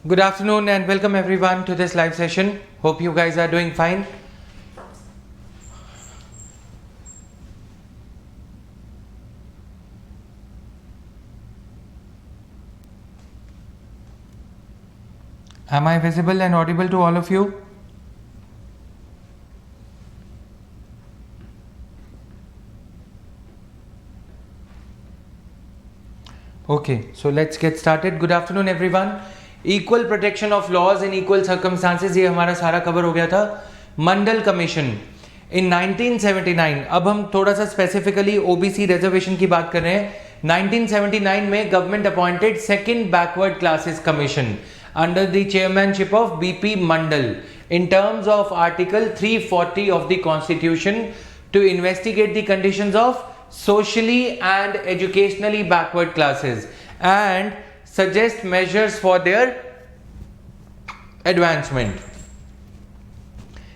Good afternoon and welcome everyone to this live session. Hope you guys are doing fine. Am I visible and audible to all of you? Okay, so let's get started. Good afternoon everyone. Equal protection of laws in equal circumstances, ये हमारा सारा cover हो गया था. मंडल commission इन 1979. अब हम थोड़ा सा स्पेसिफिकली ओबीसी रिजर्वेशन की बात कर रहे हैं. 1979 में government appointed second backward classes commission under the chairmanship of BP Mandal in terms of Article 340 of the Constitution to investigate the conditions of socially and educationally backward classes and suggest measures for their advancement.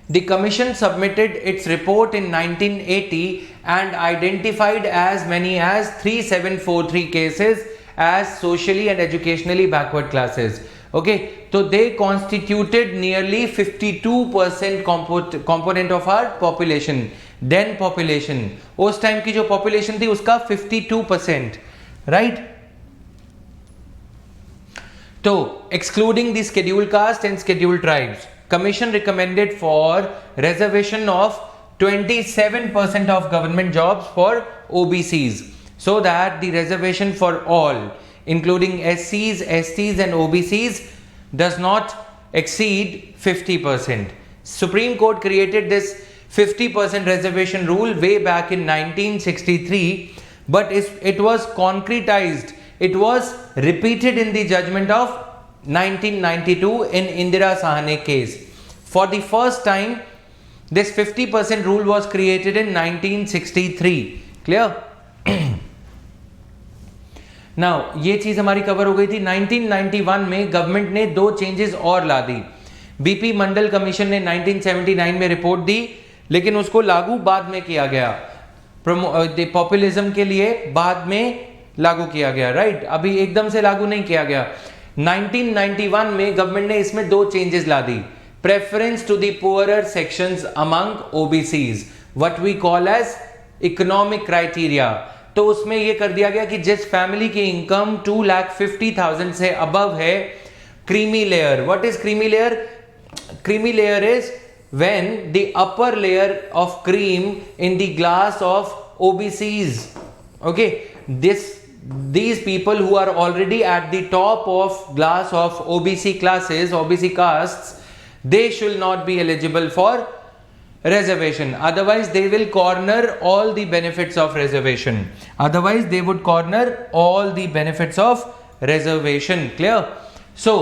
The commission submitted its report in 1980 and identified as many as 3743 cases as socially and educationally backward classes. Okay, so they constituted nearly 52% component of our population. Then population, उस time की जो population थी उसका 52%, right? तो excluding the scheduled caste and scheduled tribes, commission recommended for reservation of 27% of government jobs for OBCs, so that the reservation for all including SCs, STs and OBCs does not exceed 50%. Supreme Court created this 50% reservation rule way back in 1963, but it was concretized, it was repeated in the judgment of 1992 in Indira Sahane case. For the first time, this 50% rule was created in 1963. Clear? Now ये चीज हमारी cover हो गई थी. 1991 में government ने दो changes और ला दी. बीपी मंडल कमीशन ने 1979 में रिपोर्ट दी, लेकिन उसको लागू बाद में किया गया. पॉपुलिज्म के लिए बाद में लागू किया गया, राइट? अभी एकदम से लागू नहीं किया गया. 1991 में गवर्नमेंट ने इसमें दो चेंजेस ला दी. Preference to the poorer sections among OBCs, what we call as economic criteria. तो उसमें यह कर दिया गया कि जिस फैमिली की इनकम 2,50,000 से अबव है, creamy layer. What is creamy layer? Creamy layer is when the upper layer of cream in the glass of OBCs. Okay, these people who are already at the top of glass of OBC classes, OBC castes, they should not be eligible for reservation. Otherwise they will corner all the benefits of reservation. Otherwise they would corner all the benefits of reservation. Clear? So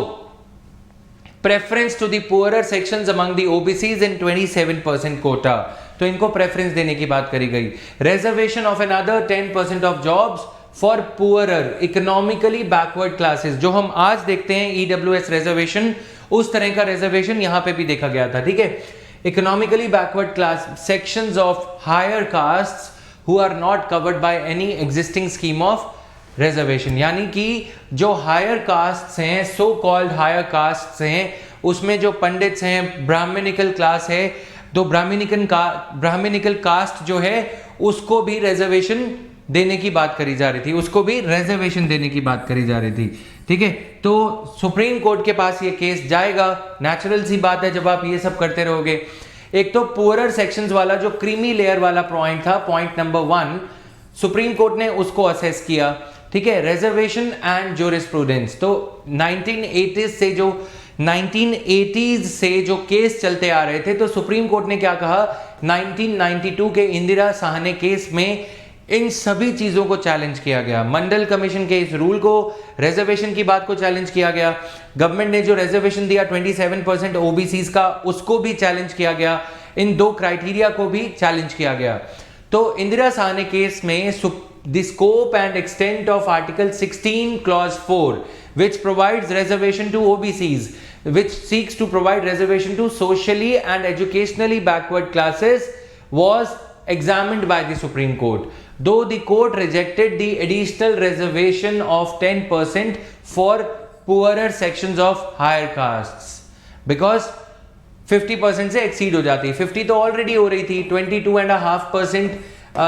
preference to the poorer sections among the OBCs in 27% quota. तो इनको preference देने की बात करी गई. Reservation of another 10% of jobs for poorer economically backward classes. जो हम आज देखते हैं EWS reservation, उस तरह का reservation यहाँ पे भी देखा गया था. ठीक है? Economically backward class sections of higher castes who are not covered by any existing scheme of reservation. यानी कि जो higher castes हैं, so called higher castes हैं, उसमें जो पंडित्स हैं, ब्राह्मणिकल क्लास है, तो ब्राह्मणिकल कास्ट जो है उसको भी reservation देने की बात करी जा रही थी, उसको भी reservation देने की बात करी जा रही थी. ठीक है? तो सुप्रीम कोर्ट के पास ये केस जाएगा. नेचुरल सी बात है जब आप ये सब करते रहोगे. एक तो पुअरर सेक्शंस वाला जो क्रीमी लेयर वाला पॉइंट था, पॉइंट नंबर 1, सुप्रीम कोर्ट ने उसको असेस किया. ठीक है? Reservation and jurisprudence. तो 1980s से जो केस चलते आ रहे थे, तो सुप्रीम कोर्ट ने क्या कहा, 1992 के इंदिरा साहने केस में इन सभी चीजों को चैलेंज किया गया. मंडल कमीशन के इस रूल को, रिजर्वेशन की बात को चैलेंज किया गया. गवर्नमेंट ने जो रिजर्वेशन दिया 27% ओबीसीज का, उसको भी चैलेंज किया गया. इन दो क्राइटेरिया को भी चैलेंज किया गया. तो इंदिरा साहने केस में the scope and extent of article 16 clause 4 which provides reservation to OBCs, which seeks to provide reservation to socially and educationally backward classes, was examined by the Supreme Court. Though the court rejected the additional reservation of 10% for poorer sections of higher castes, because 50% से exceed हो जाती है. 50 तो already हो रही थी. 22.5%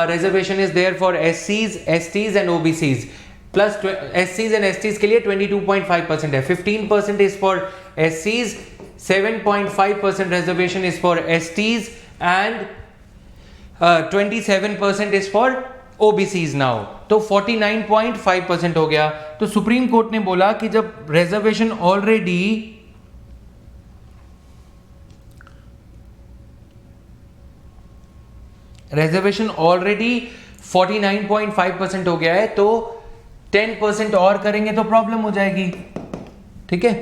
reservation is there for SCs, STs and OBCs. Plus SCs and STs के लिए 22.5% है. 15% is for SCs, 7.5% reservation is for STs and 27% is for OBCs now. तो 49.5% हो गया. तो सुप्रीम कोर्ट ने बोला कि जब रिजर्वेशन ऑलरेडी 49.5% हो गया है, तो 10% और करेंगे तो प्रॉब्लम हो जाएगी. ठीक है,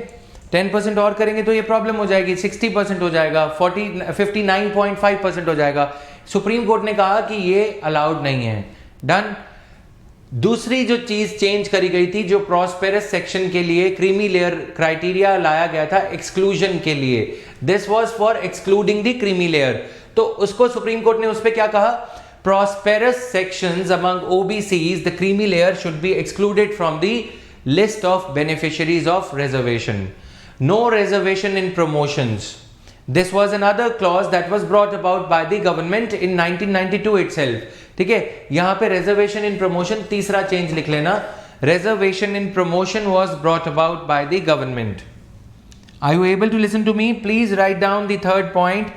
10% और करेंगे तो ये प्रॉब्लम हो जाएगी. 60% हो जाएगा, 59.5% हो जाएगा. सुप्रीम कोर्ट ने कहा कि ये अलाउड नहीं है. डन. दूसरी जो चीज चेंज करी गई थी, जो प्रॉस्पेरस सेक्शन के लिए क्रीमी लेयर क्राइटेरिया लाया गया था एक्सक्लूजन के लिए, this was for excluding the creamy layer. तो उसको सुप्रीम कोर्ट ने उस पे क्या कहा, prosperous sections among OBCs, the creamy layer should be excluded from the list of beneficiaries of reservation. No reservation in promotions. This was another clause that was brought about by the government in 1992 itself. ठीक है, यहां पे reservation in promotion तीसरा change लिख लेना. Reservation in promotion was brought about by the government. Are you able to listen to me? Please write down the third point.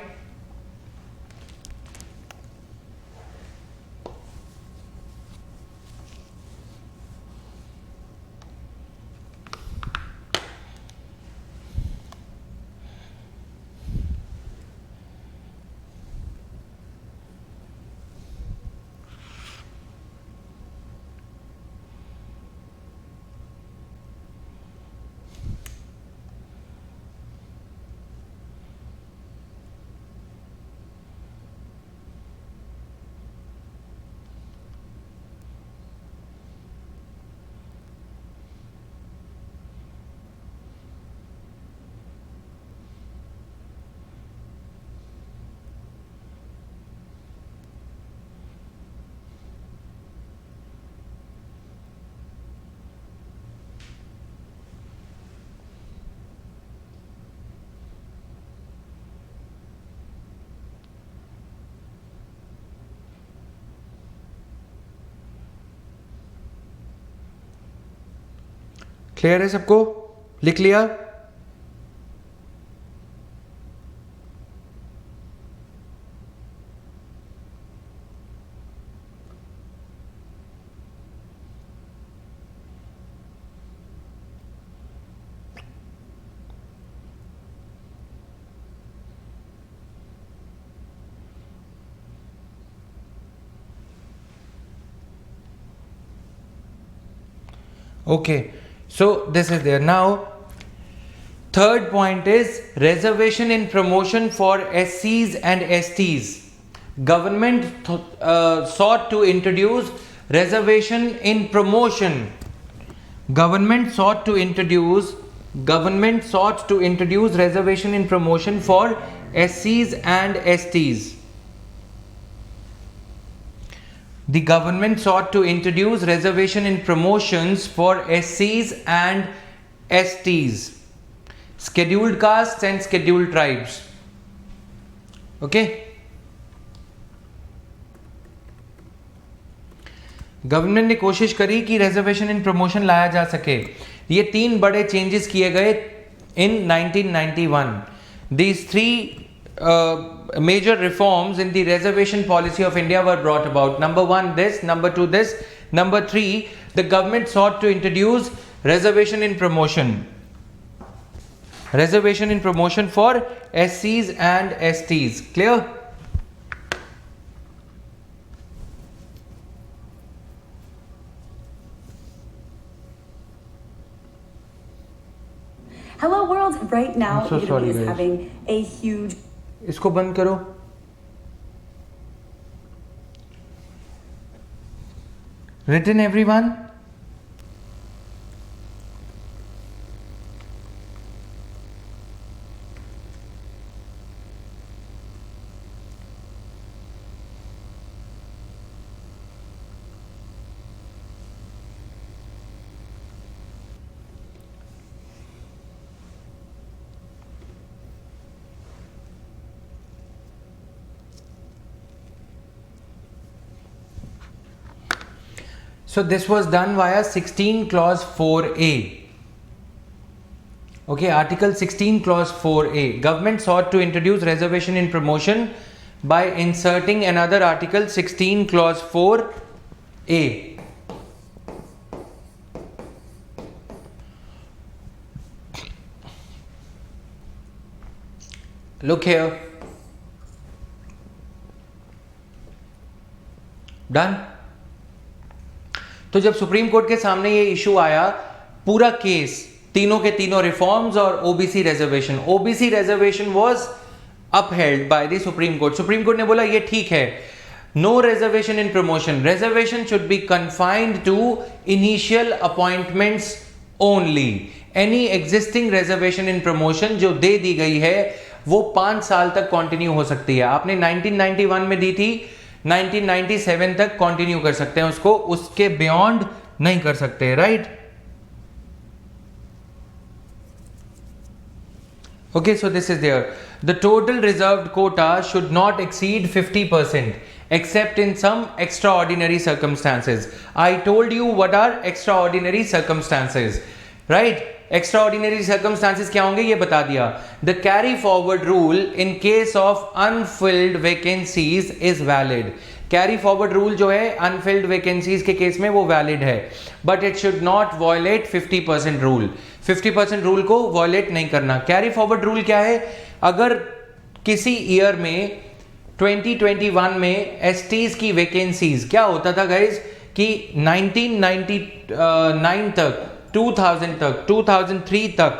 Clear है सबको? लिख लिया? Okay, so this is there. Now, third point is reservation in promotion for SCs and STs. Government sought to introduce reservation in promotion. Government sought to introduce reservation in promotion for SCs and STs. The government sought to introduce reservation in promotions for SCs and STs, scheduled castes and scheduled tribes. Okay. Government ने कोशिश करी कि reservation in promotion लाया जा सके. ये तीन बड़े चेंजेस किए गए इन 1991. These three major reforms in the reservation policy of India were brought about. Number one, this. Number two, this. Number three, the government sought to introduce reservation in promotion. Reservation in promotion for SCs and STs. Clear? Hello world, right now I'm so sorry, is guys. having a huge. इसको बंद करो. Written everyone? So this was done via 16 clause 4A. Okay, Article 16 clause 4A. Government sought to introduce reservation in promotion by inserting another article 16 clause 4A. Look here. Done. तो जब supreme court के सामने ये issue आया, पूरा case तीनों के तीनों रिफॉर्म्स और OBC reservation was upheld by the Supreme Court. Supreme Court ने बोला ये ठीक है, no reservation in promotion, reservation should be confined to initial appointments only. Any existing reservation in promotion जो दे दी गई है वो 5 साल तक कंटिन्यू हो सकती है. आपने 1991 में दी थी, 1997 तक कंटिन्यू कर सकते हैं उसको, उसके बियॉन्ड नहीं कर सकते. Right? Okay, so this is there. The total reserved quota should not exceed 50% except in some extraordinary circumstances. I told you what are extraordinary circumstances, right? Extraordinary circumstances क्या होंगे ये बता दिया. The carry forward rule in case of unfilled vacancies is valid. Carry forward rule जो है Anfield vacancies के case में वो वैलिड है, but it should not violate 50% rule. 50% rule को वायलेट नहीं करना. कैरी फॉरवर्ड रूल क्या है? अगर किसी ईयर में 2021 में एसटीज की वैकेंसीज क्या होता था गाइज कि 1999 तक 2000 तक 2003 तक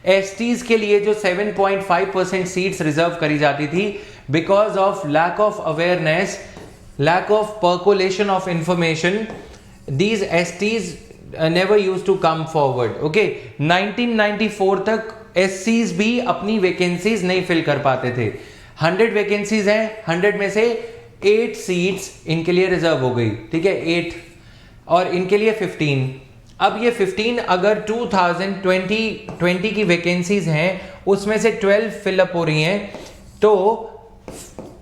एसटीज के लिए जो 7.5% सीट्स रिजर्व करी जाती थी, because of lack of awareness, lack of percolation of information, these STs never used to come forward. Okay, 1994 तक SCs भी अपनी वैकेंसीज नहीं फिल कर पाते थे. 100 वैकेंसीज हैं, 100 में से 8 सीट्स इनके लिए रिजर्व हो गई. ठीक है, 8 और इनके लिए 15. अब ये 15 अगर 2020 की वैकेंसीज हैं उसमें से 12 फिलअप हो रही हैं, तो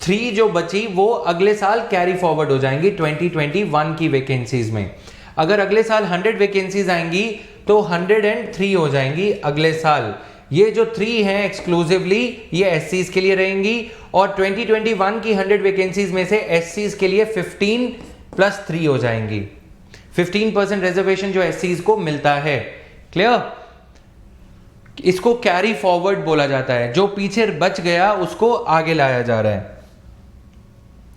3 जो बची वो अगले साल कैरी फॉरवर्ड हो जाएंगी 2021 की वैकेंसीज में. अगर अगले साल 100 वैकेंसीज आएंगी तो 103 हो जाएंगी अगले साल. ये जो 3 हैं एक्सक्लूसिवली ये एससीज के लिए रहेंगी, और 2021 की 100 वैकेंसीज में से एससीज के लिए 15 + 3 हो जाएंगी. 15% रिजर्वेशन जो एससीज को मिलता है. क्लियर? इसको कैरी फॉरवर्ड बोला जाता है. जो पीछे बच गया उसको आगे लाया जा रहा है.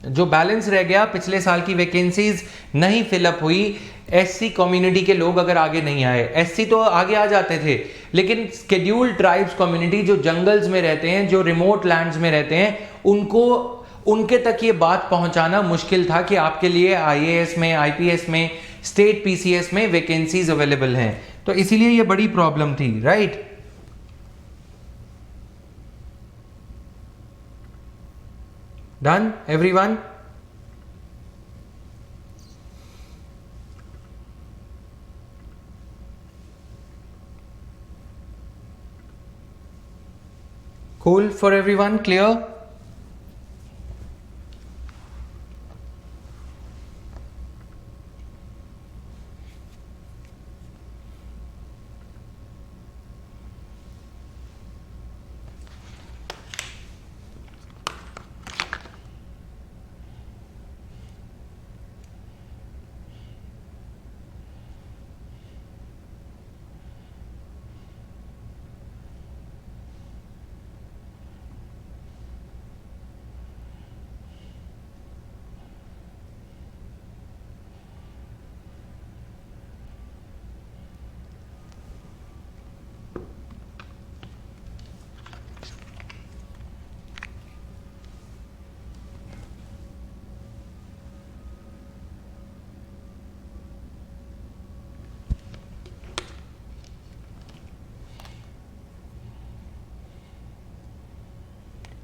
जो बैलेंस रह गया, पिछले साल की वैकेंसीज नहीं फिलअप हुई, एससी कम्युनिटी के लोग अगर आगे नहीं आए, एससी तो आगे आ जाते थे, लेकिन शेड्यूल्ड ट्राइब्स कम्युनिटी जो जंगल्स में रहते हैं, जो रिमोट लैंड्स में रहते हैं, उनको उनके तक ये बात पहुंचाना मुश्किल था कि आपके लिए आईएएस में, आईपीएस में, स्टेट पीसीएस में वैकेंसीज अवेलेबल हैं. तो इसीलिए ये बड़ी प्रॉब्लम थी. Right? Done, everyone? Cool for everyone? Clear?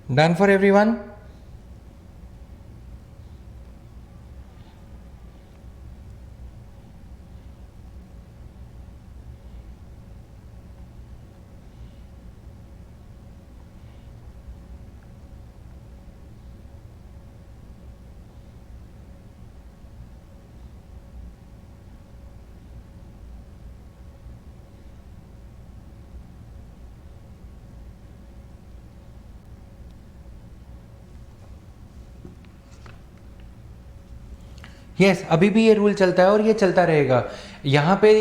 Done for everyone? Yes अभी भी ये रूल चलता है और ये चलता रहेगा। यहाँ पे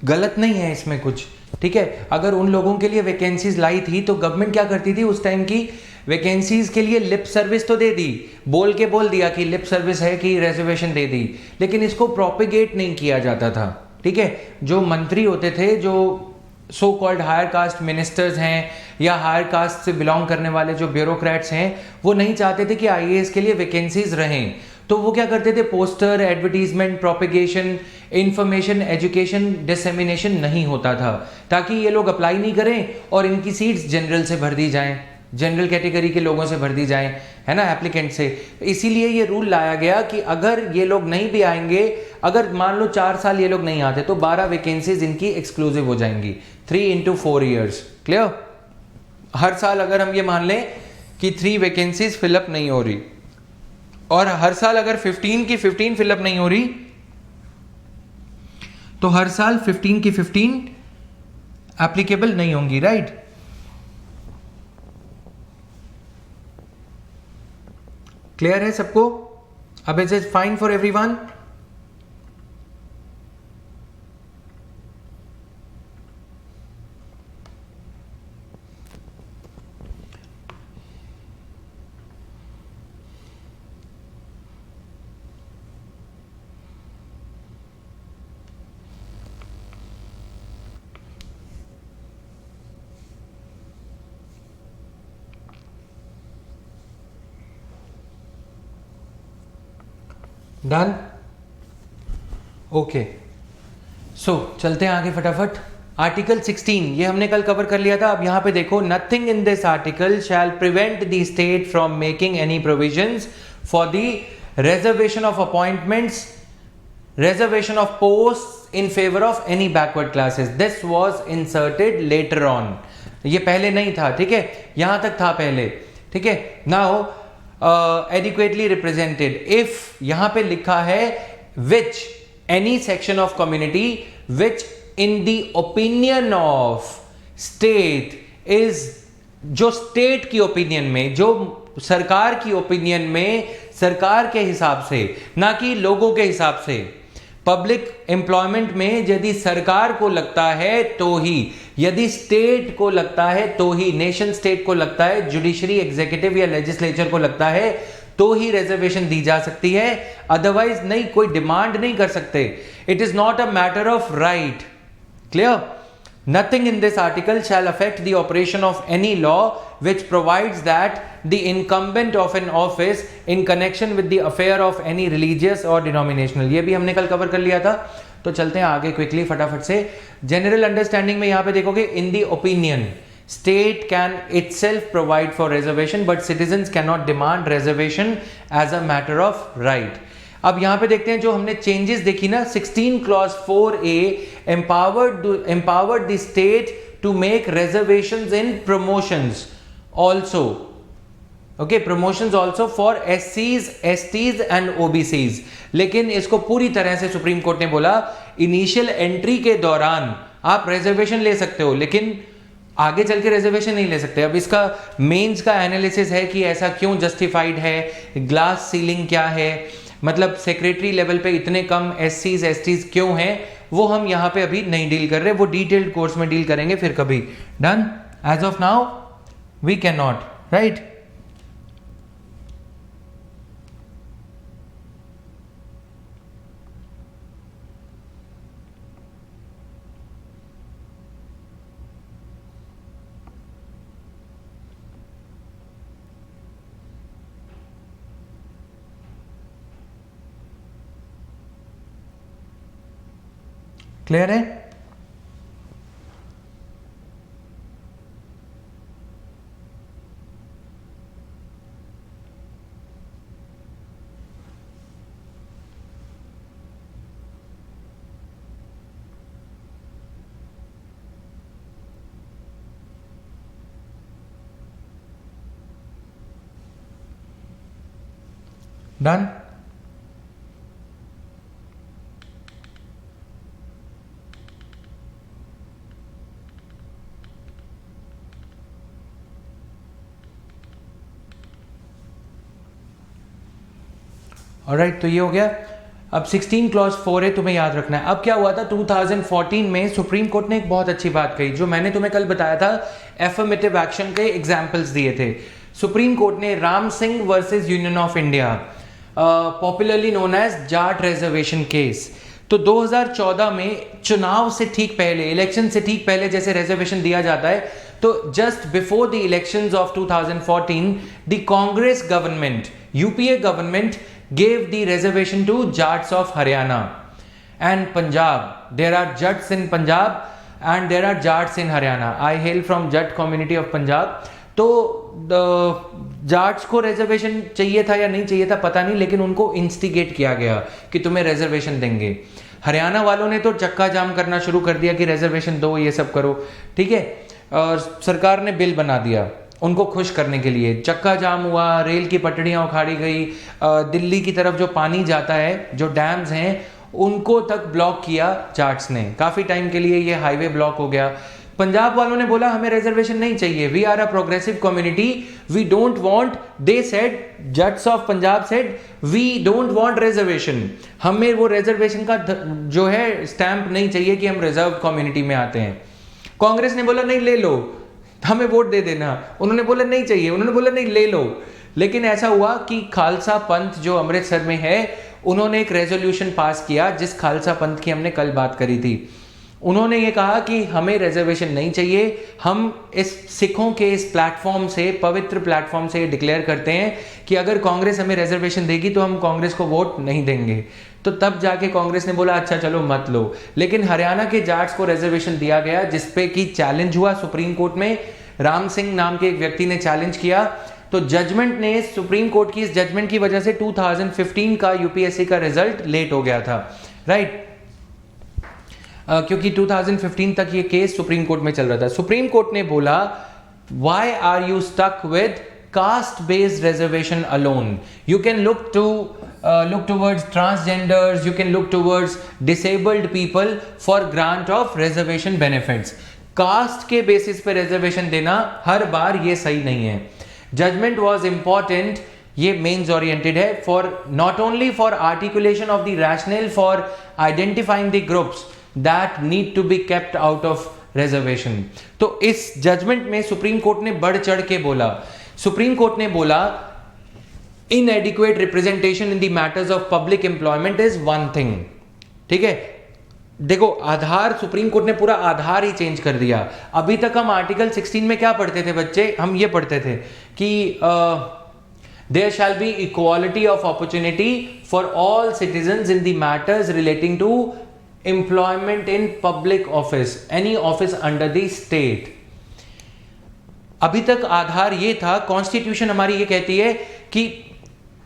गलत नहीं है इसमें कुछ, ठीक है। अगर उन लोगों के लिए वैकेंसीज लाई थी तो गवर्नमेंट क्या करती थी उस टाइम की, वैकेंसीज के लिए लिप सर्विस तो दे दी, बोल के बोल दिया कि लिप सर्विस है कि रिजर्वेशन दे दी, लेकिन इसको प्रोपिगेट नहीं किया जाता था, ठीक है। जो मंत्री होते थे, जो so called higher caste ministers हैं या हायर कास्ट से बिलोंग करने वाले जो ब्यूरोक्रेट्स हैं, वो नहीं चाहते थे कि आईएएस के लिए वैकेंसीज रहें, तो वो क्या करते थे, poster, advertisement, propagation, information, education, dissemination नहीं होता था, ताकि ये लोग अप्लाई नहीं करें और इनकी सीट्स जनरल से भर दी जाएं, जनरल कैटेगरी के लोगों से भर दी जाएं, है ना, एप्लीकेंट से। इसीलिए ये रूल लाया गया कि अगर ये लोग नहीं भी आएंगे, अगर मान लो 4 साल ये लोग नहीं आते तो 12 वैकेंसीज इनकी एक्सक्लूसिव हो जाएंगी, 3 into 4 years। क्लियर? हर साल अगर हम ये मान लें कि 3 वैकेंसीज फिलअप नहीं हो रही, और हर साल अगर 15 की 15 फिलअप नहीं हो रही, तो हर साल 15 की 15 एप्लीकेबल नहीं होंगी, राइट। क्लियर है सबको? अब is it fine for everyone? Done? Okay, so चलते हैं आगे फटाफट। आर्टिकल 16 ये हमने कल कवर कर लिया था। अब यहां पे देखो, nothing in this article shall prevent the state from making any provisions for the reservation of appointments, reservation of posts in favor of any backward classes. This was inserted later on. ये पहले नहीं था, ठीक है, यहां तक था पहले, ठीक है। Now adequately represented, if यहां पे लिखा है which any section of community which in the opinion of state is, जो स्टेट की ओपिनियन में, जो सरकार की ओपिनियन में, सरकार के हिसाब से, ना कि लोगों के हिसाब से, पब्लिक एम्प्लॉयमेंट में यदि सरकार को लगता है तो ही, यदि स्टेट को लगता है तो ही, नेशन स्टेट को लगता है, जुडिशरी, एग्जीक्यूटिव या लेजिस्लेचर को लगता है तो ही रिजर्वेशन दी जा सकती है, अदरवाइज नहीं, कोई डिमांड नहीं कर सकते। It is not a matter of right. Clear? Nothing in this article shall affect the operation of any law which provides that the incumbent of an office in connection with the affair of any religious or denominational, ये भी हमने कल cover कर लिया था। तो चलते हैं आगे क्विकली फटाफट से। जनरल अंडरस्टैंडिंग में यहां पे देखोगे, इन दी opinion state can itself provide for reservation but citizens cannot demand reservation as a matter of right। अब यहां पे देखते हैं जो हमने चेंजेस देखी ना, 16 clause 4A empowered the state to make reservations in promotions also, okay, promotions also for SCs, STs and OBCs। लेकिन इसको पूरी तरह से सुप्रीम कोर्ट ने बोला, इनिशियल एंट्री के दौरान आप रिजर्वेशन ले सकते हो, लेकिन आगे चल के रिजर्वेशन नहीं ले सकते। अब इसका मेंस का एनालिसिस है कि ऐसा क्यों जस्टिफाइड है, ग्लास सीलिंग क्या है, मतलब सेक्रेटरी लेवल पे इतने कम एससीज एसटीज क्यों हैं, वो हम यहां पे अभी नहीं डील कर रहे, वो डिटेल्ड कोर्स में डील करेंगे फिर कभी। Done? As of now we can not, right? Clear है? डन? ऑलराइट, तो ये हो गया। अब 16 क्लॉज 4 है, तुम्हें याद रखना है। अब क्या हुआ था 2014 में सुप्रीम कोर्ट ने एक बहुत अच्छी बात कही, जो मैंने तुम्हें कल बताया था, एफर्मेटिव एक्शन के एग्जाम्पल्स दिए थे। सुप्रीम कोर्ट ने Ram Singh versus Union of India, popularly known as Jat reservation case, तो 2014 में चुनाव से ठीक पहले, इलेक्शन से ठीक पहले जैसे रिजर्वेशन दिया जाता है, तो just before the elections of 2014 the Congress government, UPA government gave the reservation to Jats of Haryana and Punjab. There are Jats in Punjab and there are Jats in Haryana. I hail from Jat community of Punjab. तो जाट्स को reservation चाहिए था या नहीं चाहिए था पता नहीं, लेकिन उनको इंस्टिगेट किया गया कि तुम्हें रिजर्वेशन देंगे। हरियाणा वालों ने तो चक्का जाम करना शुरू कर दिया कि रिजर्वेशन दो, ये सब करो, ठीक है। और सरकार ने बिल बना दिया उनको खुश करने के लिए, चक्का जाम हुआ, रेल की पटड़ियाँ उखाड़ी गई, दिल्ली की तरफ जो पानी जाता है, जो डैम्स हैं, उनको तक ब्लॉक किया जाट्स ने। काफ़ी टाइम के लिए ये हाईवे ब्लॉक हो गया। पंजाब वालों ने बोला हमें रिजर्वेशन नहीं चाहिए, we are a progressive community, we don't want, they said, Jats of Punjab said we don't want reservation, हमें वो रिजर्वेशन का जो है स्टैंप नहीं चाहिए कि हम रिजर्व कम्युनिटी में आते हैं। कांग्रेस ने बोला नहीं ले लो, हमें वोट दे देना, उन्होंने बोला नहीं चाहिए, उन्होंने बोला नहीं ले लो। लेकिन ऐसा हुआ कि खालसा पंथ जो अमृतसर में है, उन्होंने एक रेजोल्यूशन पास किया, जिस खालसा पंथ की हमने कल बात करी थी। उन्होंने ये कहा कि हमें रिजर्वेशन नहीं चाहिए, हम इस सिखों के इस प्लेटफॉर्म से, पवित्र प्लेटफॉर्म से डिक्लेयर करते हैं कि अगर कांग्रेस हमें रिजर्वेशन देगी तो हम कांग्रेस को वोट नहीं देंगे। तो तब जाके कांग्रेस ने बोला अच्छा चलो मत लो। लेकिन हरियाणा के जाट्स को रिजर्वेशन दिया गया, जिसपे कि चैलेंज हुआ सुप्रीम कोर्ट में। राम सिंह नाम के एक व्यक्ति ने चैलेंज किया, तो जजमेंट ने, सुप्रीम कोर्ट की इस जजमेंट की वजह से 2015 का यूपीएससी का रिजल्ट लेट हो गया था, राइट। क्योंकि 2015 तक ये केस सुप्रीम कोर्ट में चल रहा था। सुप्रीम कोर्ट ने बोला why are you stuck with caste based reservation alone, you can look towards transgenders, you can look towards disabled people for grant of reservation benefits. Caste के basis पे reservation देना हर बार ये सही नहीं है। जजमेंट वॉज इंपॉर्टेंट, ये मेन्स ओरिएंटेड है, for not only for articulation of the rational for identifying the groups that need to be kept out of reservation. तो इस जजमेंट में सुप्रीम कोर्ट ने बढ़ चढ़ के बोला, सुप्रीम कोर्ट ने बोला inadequate representation in the matters of public employment is one thing, ठीक है। देखो आधार, सुप्रीम कोर्ट ने पूरा आधार ही चेंज कर दिया। अभी तक हम आर्टिकल 16 में क्या पढ़ते थे बच्चे, हम ये पढ़ते थे कि there shall be equality of opportunity for all citizens in the matters relating to employment in public office, any office under the state. अभी तक आधार ये था, कॉन्स्टिट्यूशन हमारी ये कहती है कि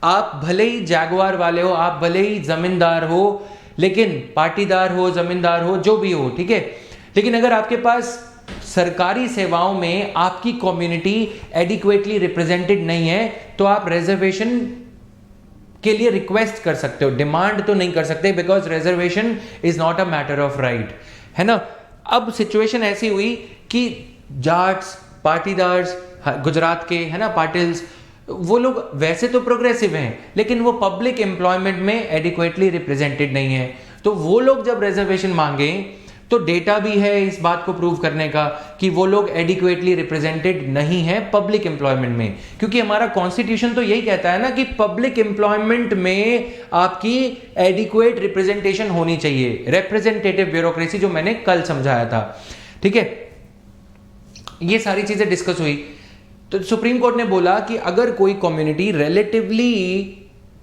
आप भले ही जैगुआर वाले हो, आप भले ही जमींदार हो, लेकिन पाटीदार हो, जमींदार हो, जो भी हो, ठीक है, लेकिन अगर आपके पास सरकारी सेवाओं में आपकी कम्युनिटी एडिक्वेटली रिप्रेजेंटेड नहीं है तो आप रिजर्वेशन के लिए रिक्वेस्ट कर सकते हो, डिमांड तो नहीं कर सकते, because reservation is not a matter of right, है ना। अब सिचुएशन ऐसी हुई कि जाट्स, पाटीदार्स, गुजरात के, है ना, पाटिल्स, वो लोग वैसे तो प्रोग्रेसिव हैं लेकिन वो पब्लिक एम्प्लॉयमेंट में एडिक्वेटली रिप्रेजेंटेड नहीं है। तो वो लोग जब रिजर्वेशन मांगे तो डेटा भी है इस बात को प्रूव करने का कि वो लोग एडिक्वेटली रिप्रेजेंटेड नहीं है पब्लिक एम्प्लॉयमेंट में, क्योंकि हमारा कॉन्स्टिट्यूशन तो यही कहता है ना कि पब्लिक एम्प्लॉयमेंट में आपकी एडिक्वेट रिप्रेजेंटेशन होनी चाहिए, रिप्रेजेंटेटिव ब्यूरोक्रेसी, जो मैंने कल समझाया था, ठीक है। ये सारी चीजें डिस्कस हुई। तो सुप्रीम कोर्ट ने बोला कि अगर कोई कम्युनिटी रिलेटिवली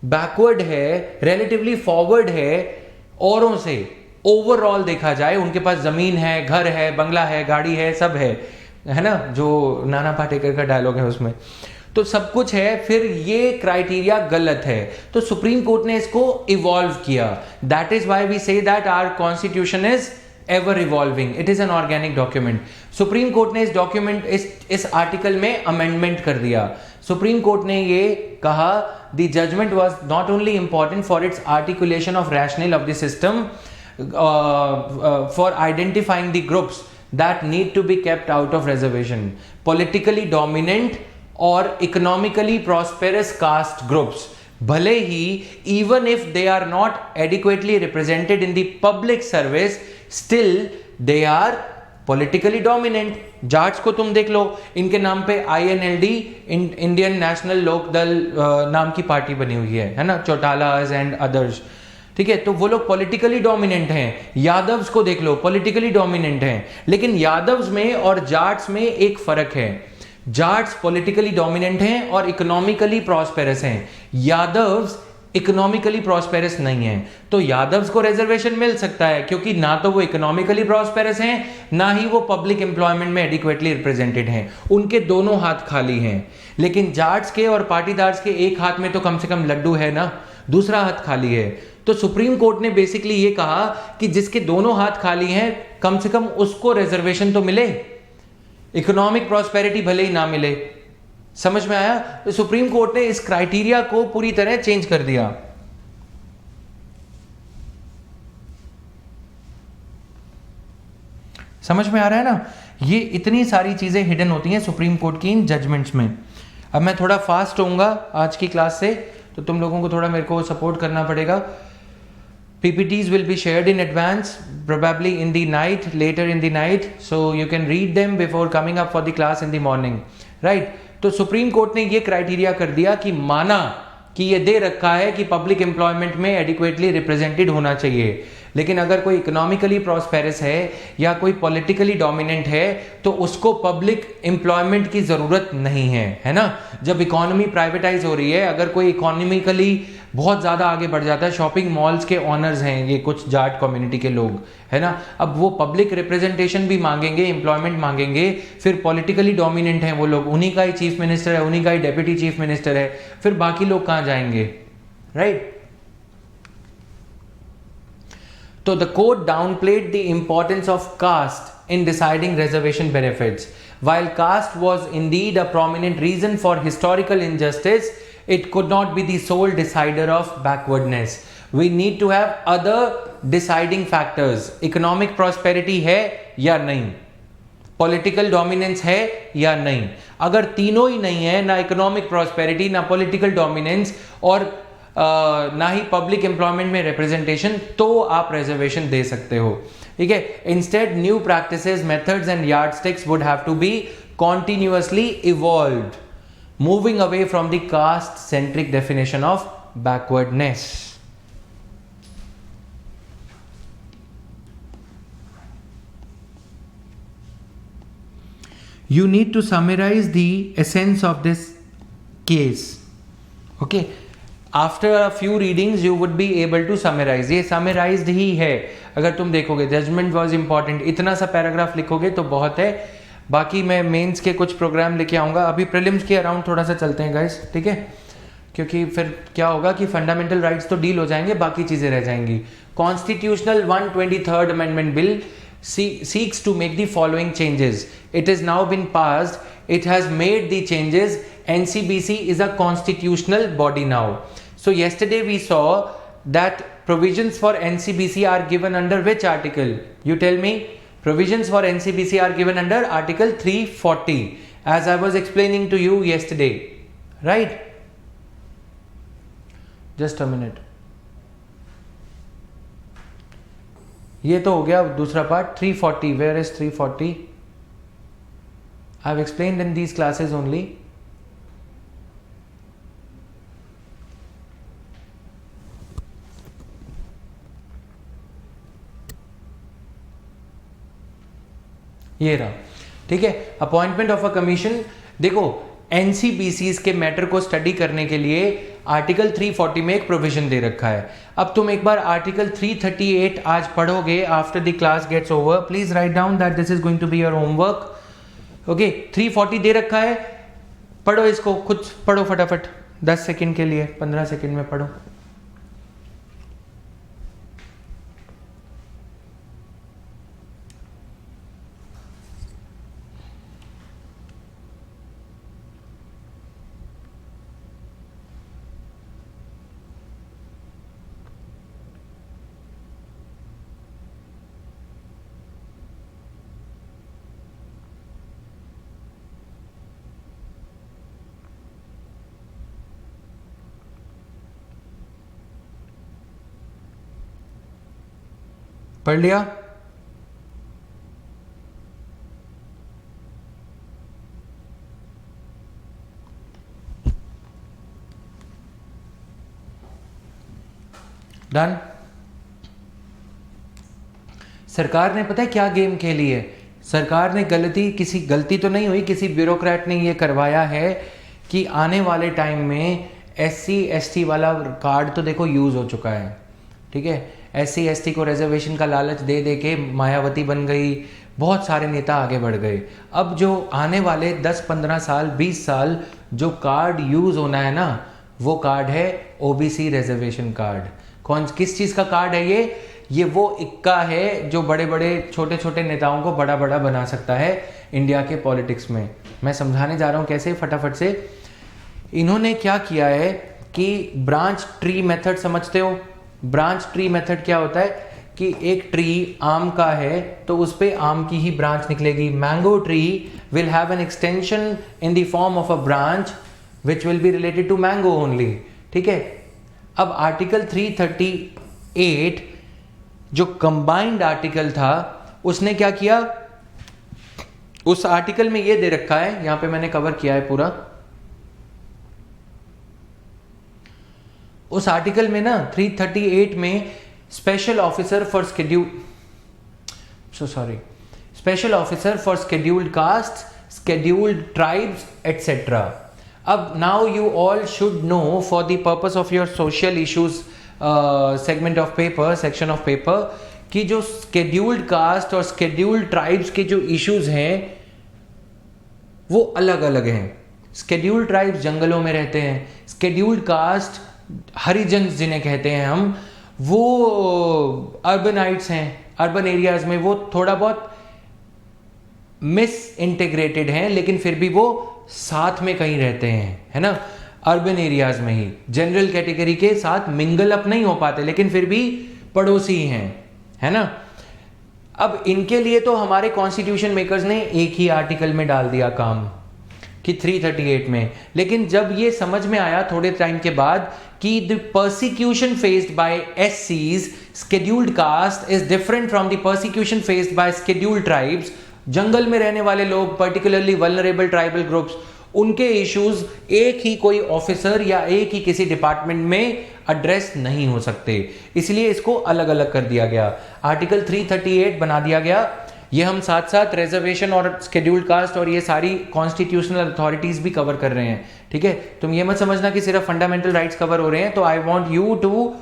बैकवर्ड है, रिलेटिवली फॉरवर्ड है औरों से, ओवरऑल देखा जाए, उनके पास जमीन है, घर है, बंगला है, गाड़ी है, सब है ना, जो नाना पाटेकर का डायलॉग है उसमें, तो सब कुछ है, फिर ये क्राइटेरिया गलत है। तो सुप्रीम कोर्ट ने इसको इवॉल्व किया। That is why we say that our constitution is ever evolving, it is an organic document. Supreme Court ने इस डॉक्यूमेंट, इस आर्टिकल में अमेंडमेंट कर दिया। सुप्रीम कोर्ट ने ये कहा the judgement was not only important for its articulation of rational of the system for identifying the groups that need to be kept out of reservation, politically dominant or economically prosperous caste groups भले ही even if they are not adequately represented in the public service, still they are politically dominant. Jats को तुम देख लो, इनके नाम पे INLD, Indian national Lokdal नाम की पार्टी बनी हुई है ना, चौटालाज एंड अदर्स। ठीक है, तो वो लोग पॉलिटिकली डोमिनेंट हैं। यादव्स को देख लो, पॉलिटिकली डोमिनेंट हैं। लेकिन यादव्स में और जाट्स में एक फर्क है, जाट्स पॉलिटिकली डोमिनेंट हैं और इकोनॉमिकली प्रॉस्पेरस हैं, यादव्स इकोनॉमिकली प्रॉस्पेरस नहीं है। तो यादव्स को रिजर्वेशन मिल सकता है क्योंकि ना तो वो इकोनॉमिकली प्रॉस्पेरस हैं, ना ही वो पब्लिक एम्प्लॉयमेंट में एडिक्वेटली रिप्रेजेंटेड हैं, उनके दोनों हाथ खाली हैं। लेकिन जाट्स के और पाटीदार्स के एक हाथ में तो कम से कम लड्डू है ना, दूसरा हाथ खाली है। तो सुप्रीम कोर्ट ने बेसिकली ये कहा कि जिसके दोनों हाथ खाली हैं, कम से कम उसको रिजर्वेशन तो मिले, इकोनॉमिक प्रॉस्पेरिटी भले ही ना मिले। समझ में आया? तो सुप्रीम कोर्ट ने इस क्राइटेरिया को पूरी तरह चेंज कर दिया। समझ में आ रहा है ना? ये इतनी सारी चीजें हिडन होती हैं सुप्रीम कोर्ट की इन जजमेंट्स में। अब मैं थोड़ा फास्ट होऊंगा आज की क्लास से, तो तुम लोगों को थोड़ा मेरे को सपोर्ट करना पड़ेगा। PPTs will be shared in advance, probably in the night, later in the night, so you can read them before coming up for the class in the morning, right? तो सुप्रीम कोर्ट ने ये criteria कर दिया कि माना कि ये दे रखा है कि पब्लिक एम्प्लॉयमेंट में एडिक्वेटली रिप्रेजेंटेड होना चाहिए, लेकिन अगर कोई इकोनॉमिकली प्रॉस्पेरस है या कोई पॉलिटिकली डोमिनेंट है तो उसको पब्लिक एम्प्लॉयमेंट की ज़रूरत नहीं है ना। जब इकोनॉमी प्राइवेटाइज हो रही है, अगर कोई इकोनॉमिकली बहुत ज़्यादा आगे बढ़ जाता है, शॉपिंग मॉल्स के ऑनर्स हैं ये कुछ जाट कम्युनिटी के लोग, है ना, अब वो पब्लिक रिप्रेजेंटेशन भी मांगेंगे, एम्प्लॉयमेंट मांगेंगे, फिर पॉलिटिकली डोमिनेंट हैं वो लोग, उन्हीं का ही चीफ मिनिस्टर है, उन्हीं का ही डेप्यूटी चीफ मिनिस्टर है, फिर बाकी लोग कहाँ जाएंगे, right? So the court downplayed the importance of caste in deciding reservation benefits. While caste was indeed a prominent reason for historical injustice, it could not be the sole decider of backwardness. We need to have other deciding factors. Economic prosperity है या नहीं, political dominance है या नहीं। अगर तीनों ही नहीं है, ना इकोनॉमिक प्रॉस्पेरिटी, ना पॉलिटिकल डोमिनेंस और ना ही पब्लिक एम्प्लॉयमेंट में रिप्रेजेंटेशन, तो आप रिजर्वेशन दे सकते हो। ठीक है, instead new practices, methods and yardsticks would have to be continuously evolved, moving away from the caste centric definition of backwardness. You need to summarize the essence of this case. Okay, after a few readings you would be able to summarize. ये summarized ही है, अगर तुम देखोगे judgment was important, इतना सा paragraph लिखोगे तो बहुत है। बाकी मैं मेंस के कुछ प्रोग्राम लेके आऊँगा, अभी प्रीलिम्स के अराउंड थोड़ा सा चलते हैं गाइस, ठीक है, क्योंकि फिर क्या होगा कि फंडामेंटल राइट्स तो डील हो जाएंगे, बाकी चीज़ें रह जाएंगी। Constitutional 123rd amendment bill seeks to make the following changes. It has now been passed. It has made the changes. NCBC is a constitutional body now. So yesterday we saw that provisions for NCBC are given under which article? You tell me. Provisions for NCBC are given under Article 340, as I was explaining to you yesterday, right? Just a minute. ये तो हो गया दूसरा part. 340, where is 340? I have explained in these classes only. ये रहा, ठीक है, appointment of a commission. देखो, एनसीबीसी के मैटर को स्टडी करने के लिए आर्टिकल 340 में एक प्रोविजन दे रखा है। अब तुम एक बार आर्टिकल 338 आज पढ़ोगे after the class gets over. Please write down that this is going to be your homework. Okay, 340 दे रखा है, पढ़ो इसको, खुद पढ़ो फटाफट, 10 सेकेंड के लिए, 15 सेकेंड में पढ़ो। पढ़ लिया? डन? सरकार ने पता है क्या गेम खेली है? सरकार ने गलती तो नहीं हुई, किसी ब्यूरोक्रेट ने ये करवाया है कि आने वाले टाइम में SC ST वाला कार्ड तो देखो यूज़ हो चुका है, ठीक है। SC ST को रिजर्वेशन का लालच दे दे के मायावती बन गई, बहुत सारे नेता आगे बढ़ गए। अब जो आने वाले 10-15 साल 20 साल जो कार्ड यूज़ होना है ना, वो कार्ड है OBC रिजर्वेशन कार्ड। किस चीज़ का कार्ड है ये वो इक्का है जो बड़े बड़े छोटे छोटे नेताओं को बड़ा बड़ा बना सकता है इंडिया के पॉलिटिक्स में। मैं समझाने जा रहा हूँ कैसे, फटाफट से। इन्होंने क्या किया है कि ब्रांच ट्री मेथड समझते हो? ब्रांच ट्री मेथड क्या होता है कि एक ट्री आम का है तो उस पे आम की ही ब्रांच निकलेगी। Mango tree will have an extension in the form of a branch which will be related to mango only, ठीक है। अब आर्टिकल 338 जो कंबाइंड आर्टिकल था, उसने क्या किया, उस आर्टिकल में ये दे रखा है, यहां पे मैंने कवर किया है पूरा। उस आर्टिकल में ना 338 में special officer for scheduled caste, scheduled tribes etcetera. अब now you all should know for the purpose of your social issues segment of paper, section of paper, कि जो शेड्यूल्ड कास्ट और शेड्यूल्ड ट्राइब्स के जो issues हैं वो अलग अलग हैं। शेड्यूल्ड ट्राइब्स जंगलों में रहते हैं, शेड्यूल्ड कास्ट हरिजन जिन्हें कहते हैं हम, वो अर्बनाइट्स हैं, अर्बन एरियाज में वो थोड़ा बहुत मिस इंटीग्रेटेड हैं, लेकिन फिर भी वो साथ में कहीं रहते हैं, है ना, अर्बन एरियाज में ही। जनरल कैटेगरी के साथ मिंगल अप नहीं हो पाते, लेकिन फिर भी पड़ोसी हैं, है ना। अब इनके लिए तो हमारे कॉन्स्टिट्यूशन मेकर्स ने एक ही आर्टिकल में डाल दिया काम कि 338 में, लेकिन जब ये समझ में आया थोड़े टाइम के बाद कि the persecution faced by SCs scheduled caste is different from the persecution faced by scheduled tribes, जंगल में रहने वाले लोग, पर्टिकुलरली वल्नरेबल ट्राइबल ग्रुप्स, उनके इश्यूज एक ही कोई ऑफिसर या एक ही किसी डिपार्टमेंट में एड्रेस नहीं हो सकते, इसलिए इसको अलग अलग कर दिया गया, आर्टिकल 338 बना दिया गया। ये हम साथ साथ रिजर्वेशन और शेड्यूल्ड कास्ट और ये सारी कॉन्स्टिट्यूशनल अथॉरिटीज भी कवर कर रहे हैं, ठीक है। तुम ये मत समझना कि सिर्फ फंडामेंटल राइट्स कवर हो रहे हैं। तो I want you to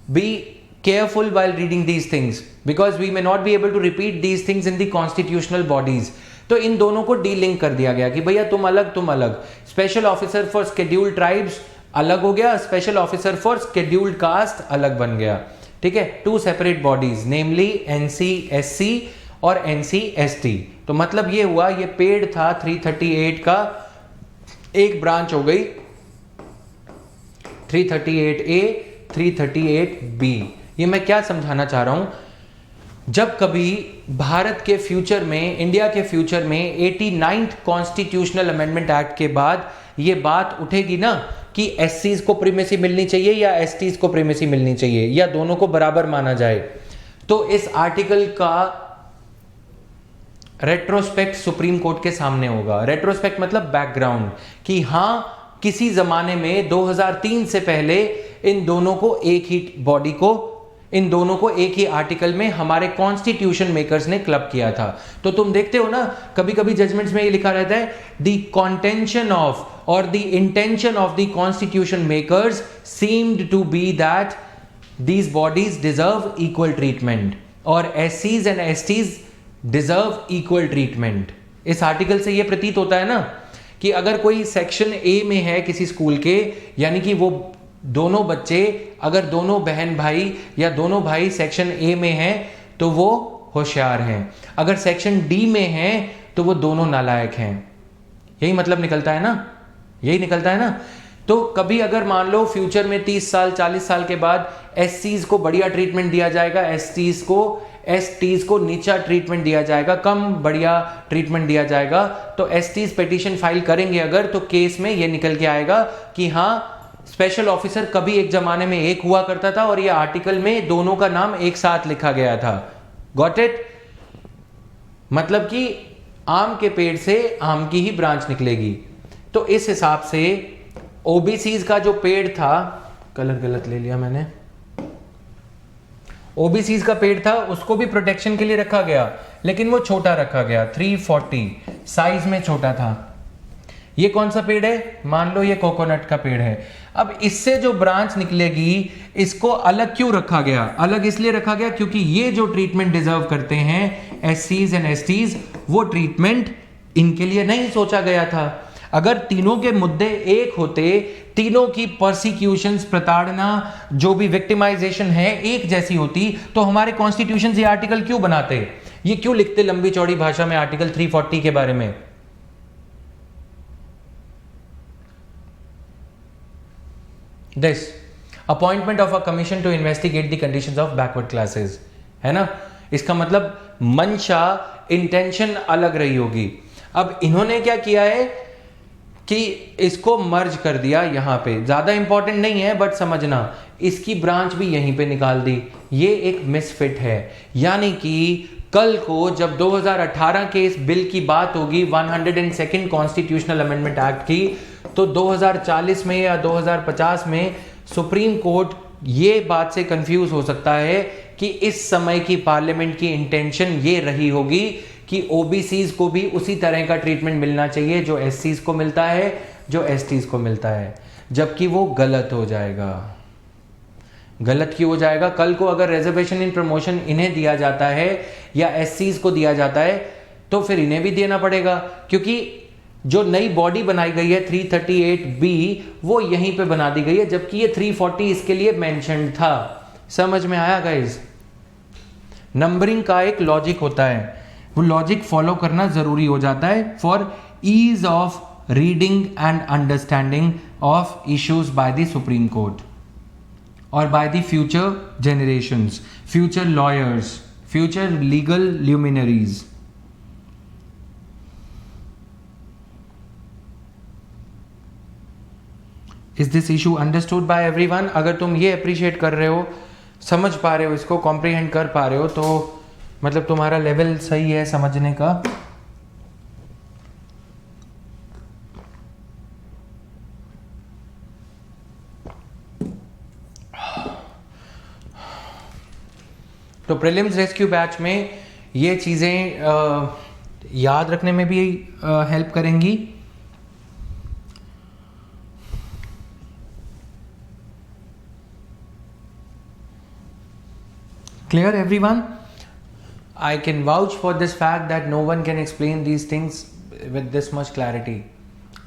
be careful while reading these things because we may not be able to repeat these things in the constitutional bodies। तो इन दोनों को डीलिंक कर दिया गया कि भैया तुम अलग। Special officer for scheduled tribes अलग हो गया, special officer for scheduled cast अलग बन गया, ठीक है। 2 सेपरेट बॉडीज, नेमली NC-SC और NC-ST। तो मतलब ये हुआ, ये पेड़ था 338 का, एक ब्रांच हो गई 338A, 338B। ये मैं क्या समझाना चाह रहा हूं, जब कभी भारत के फ्यूचर में, इंडिया के फ्यूचर में 89th कॉन्स्टिट्यूशनल अमेंडमेंट एक्ट के बाद ये बात उठेगी ना कि SCs को प्रीमेसी मिलनी चाहिए या STs को प्रीमेसी मिलनी चाहिए या दोनों को बराबर माना जाए, तो इस आर्टिकल का रेट्रोस्पेक्ट सुप्रीम कोर्ट के सामने होगा। रेट्रोस्पेक्ट मतलब बैकग्राउंड, कि हां किसी जमाने में 2003 से पहले इन दोनों को एक ही बॉडी को, इन दोनों को एक ही आर्टिकल में हमारे कॉन्स्टिट्यूशन मेकर्स ने क्लब किया था। तो तुम देखते हो ना, कभी कभी जजमेंट्स में ये लिखा रहता है द कॉन्टेंशन ऑफ और the intention of the constitution makers seemed to be that these bodies deserve equal treatment और SCs and STs deserve equal treatment. इस आर्टिकल से ये प्रतीत होता है ना कि अगर कोई सेक्शन A में है किसी स्कूल के, यानी कि वो दोनों बच्चे, अगर दोनों बहन भाई या दोनों भाई सेक्शन A में हैं तो वो होशियार हैं, अगर सेक्शन D में हैं तो वो दोनों नालायक हैं। यही मतलब निकलता है ना, यही निकलता है ना। तो कभी अगर मान लो फ्यूचर में 30 साल 40 साल के बाद SCs को बढ़िया ट्रीटमेंट दिया जाएगा, STs को नीचा ट्रीटमेंट दिया जाएगा, कम बढ़िया ट्रीटमेंट दिया जाएगा, तो STs पिटीशन फाइल करेंगे अगर, तो केस में ये निकल के आएगा कि हाँ स्पेशल ऑफिसर कभी एक जमाने में एक हुआ करता था और ये आर्टिकल में दोनों का नाम एक साथ लिखा गया था। Got it? मतलब कि आम के पेड़ से आम की ही ब्रांच निकलेगी। तो इस हिसाब से ओबीसीज का जो पेड़ था, कलर गलत ले लिया मैंने, ओबीसीज का पेड़ था उसको भी प्रोटेक्शन के लिए रखा गया, लेकिन वो छोटा रखा गया, 340 साइज में छोटा था। ये कौन सा पेड़ है? मान लो ये कोकोनट का पेड़ है। अब इससे जो ब्रांच निकलेगी इसको अलग क्यों रखा गया? अलग इसलिए रखा गया क्योंकि ये जो ट्रीटमेंट डिजर्व करते हैं एससीज एंड एसटीज, वो ट्रीटमेंट इनके लिए नहीं सोचा गया था। अगर तीनों के मुद्दे एक होते, तीनों की परसिक्यूशंस, प्रताड़ना, जो भी विक्टिमाइजेशन है एक जैसी होती, तो हमारे कॉन्स्टिट्यूशन ये आर्टिकल क्यों बनाते? ये क्यों लिखते लंबी चौड़ी भाषा में आर्टिकल 340 के बारे में? This appointment of a commission to investigate the conditions of backward classes, है ना? इसका मतलब मंशा, इंटेंशन अलग रही होगी। अब इन्होंने क्या किया है कि इसको मर्ज कर दिया यहां पे, ज्यादा इंपॉर्टेंट नहीं है बट समझना, इसकी ब्रांच भी यहीं पे निकाल दी। ये एक मिसफिट है, यानी कि कल को जब 2018 के इस बिल की बात होगी, 102nd कॉन्स्टिट्यूशनल अमेंडमेंट एक्ट की, तो 2040 में या 2050 में सुप्रीम कोर्ट ये बात से कंफ्यूज हो सकता है कि इस समय की पार्लियामेंट की इंटेंशन ये रही होगी कि ओबीसीज को भी उसी तरह का ट्रीटमेंट मिलना चाहिए जो एससीज को मिलता है, जो एसटीज को मिलता है, जबकि वो गलत हो जाएगा। गलत क्यों हो जाएगा? कल को अगर रिजर्वेशन इन प्रमोशन इन्हें दिया जाता है या एससीज को दिया जाता है तो फिर इन्हें भी देना पड़ेगा, क्योंकि जो नई बॉडी बनाई गई है 338B वो यहीं पे बना दी गई है, जबकि ये 340 इसके लिए मेंशन था। समझ में आया गाइस? नंबरिंग का एक लॉजिक होता है, वो लॉजिक फॉलो करना जरूरी हो जाता है for ease of reading and understanding of issues by the Supreme Court और by the future generations, future lawyers, future legal luminaries. Is this issue understood by everyone? अगर तुम ये अप्रिशिएट कर रहे हो, समझ पा रहे हो, इसको कॉम्प्रिहेंड कर पा रहे हो, तो मतलब तुम्हारा लेवल सही है समझने का। तो प्रीलिम्स रेस्क्यू बैच में ये चीजें याद रखने में भी हेल्प करेंगी। Clear everyone? I can vouch for this fact that no one can explain these things with this much clarity.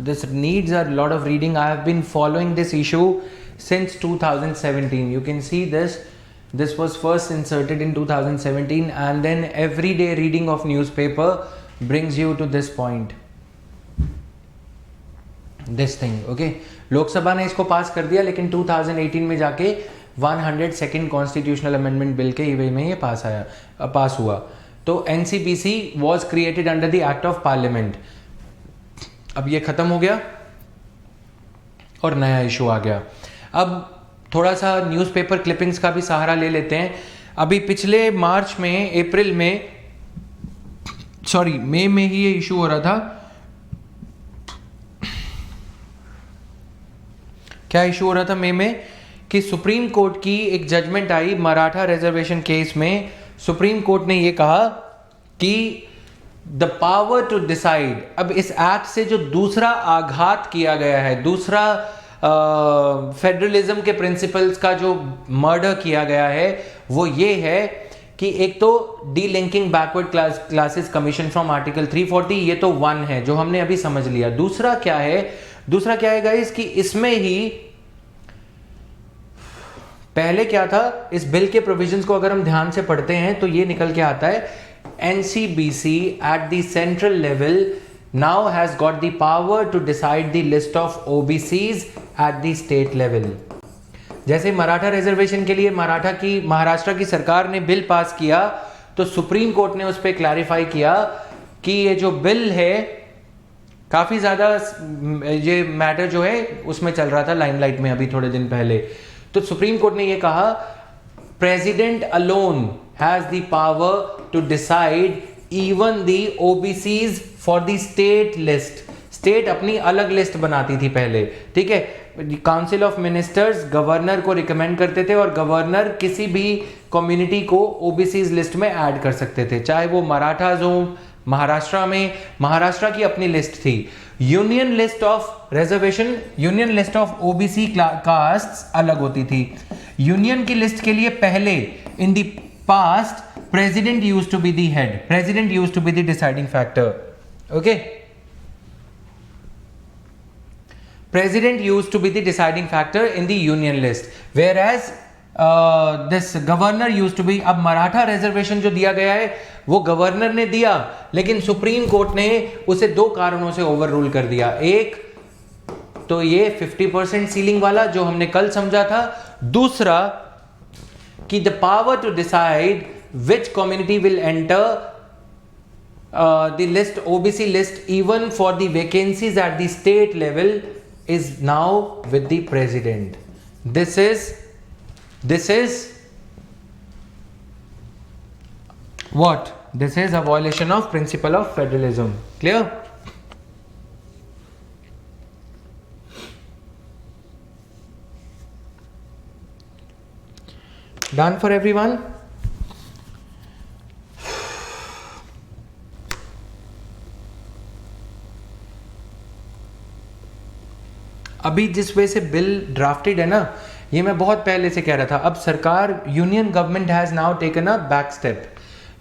This needs a lot of reading. I have been following this issue since 2017. You can see this. This was first inserted in 2017 and then everyday reading of newspaper brings you to this point. This thing, okay? Lok Sabha ने इसको पास कर दिया, लेकिन 2018 में जाके 102nd constitutional amendment bill के वे में ये पास हुआ। तो NCPC was created under the act of parliament. अब ये खत्म हो गया और नया इशू आ गया। अब थोड़ा सा न्यूज़पेपर क्लिपिंग्स का भी सहारा ले लेते हैं। अभी पिछले मार्च में, अप्रैल में, सॉरी मई में ही ये इशू हो रहा था। क्या इशू हो रहा था मई में? कि सुप्रीम कोर्ट की एक जजमेंट आई मराठा रिजर्वेशन केस में। सुप्रीम कोर्ट ने ये कहा कि द पावर टू डिसाइड, अब इस एक्ट से जो दूसरा आघात किया गया है, दूसरा फेडरलिज्म के प्रिंसिपल्स का जो मर्डर किया गया है, वो ये है कि एक तो D linking backward classes commission from article 340, ये तो वन है जो हमने अभी समझ लिया। दूसरा क्या है? दूसरा क्या है गाइस कि इसमें ही पहले क्या था, इस बिल के प्रोविजंस को अगर हम ध्यान से पढ़ते हैं तो ये निकल के आता है NCBC at the central level now has got the power to decide the list of OBCs at the state level। जैसे मराठा रिजर्वेशन के लिए महाराष्ट्र की सरकार ने बिल पास किया तो सुप्रीम कोर्ट ने उस पर क्लैरिफाई किया कि ये जो बिल है, काफी ज्यादा ये मैटर जो है उसमें चल रहा था लाइमलाइट में अभी थोड़े दिन पहले, तो सुप्रीम कोर्ट ने ये कहा president alone has the power to decide even the OBCs for the state list. State अपनी अलग लिस्ट बनाती थी पहले, ठीक है. काउंसिल ऑफ मिनिस्टर्स गवर्नर को रिकमेंड करते थे और गवर्नर किसी भी कम्युनिटी को ओबीसीज लिस्ट में ऐड कर सकते थे, चाहे वो मराठाज हो. महाराष्ट्र की अपनी लिस्ट थी. Union list of reservation, union list of OBC castes अलग होती थी. यूनियन की लिस्ट के लिए पहले in the past president used to be the head, president used to be the deciding factor. Okay, president used to be the deciding factor in the union list, whereas this governor used to be. अब Maratha reservation जो दिया गया है वो governor ने दिया, लेकिन supreme Court ने उसे दो कारणों से ओवर रूल कर दिया. एक तो ये 50% सीलिंग वाला जो हमने कल समझा था. दूसरा कि the power to decide which community will enter the list, OBC list, even for the vacancies at the state level, is now with the president. This is what? This is a violation of principle of federalism. Clear? Done for everyone? अभी जिस वे से bill drafted है ना, ये मैं बहुत पहले से कह रहा था. अब सरकार, union government has now taken a back step.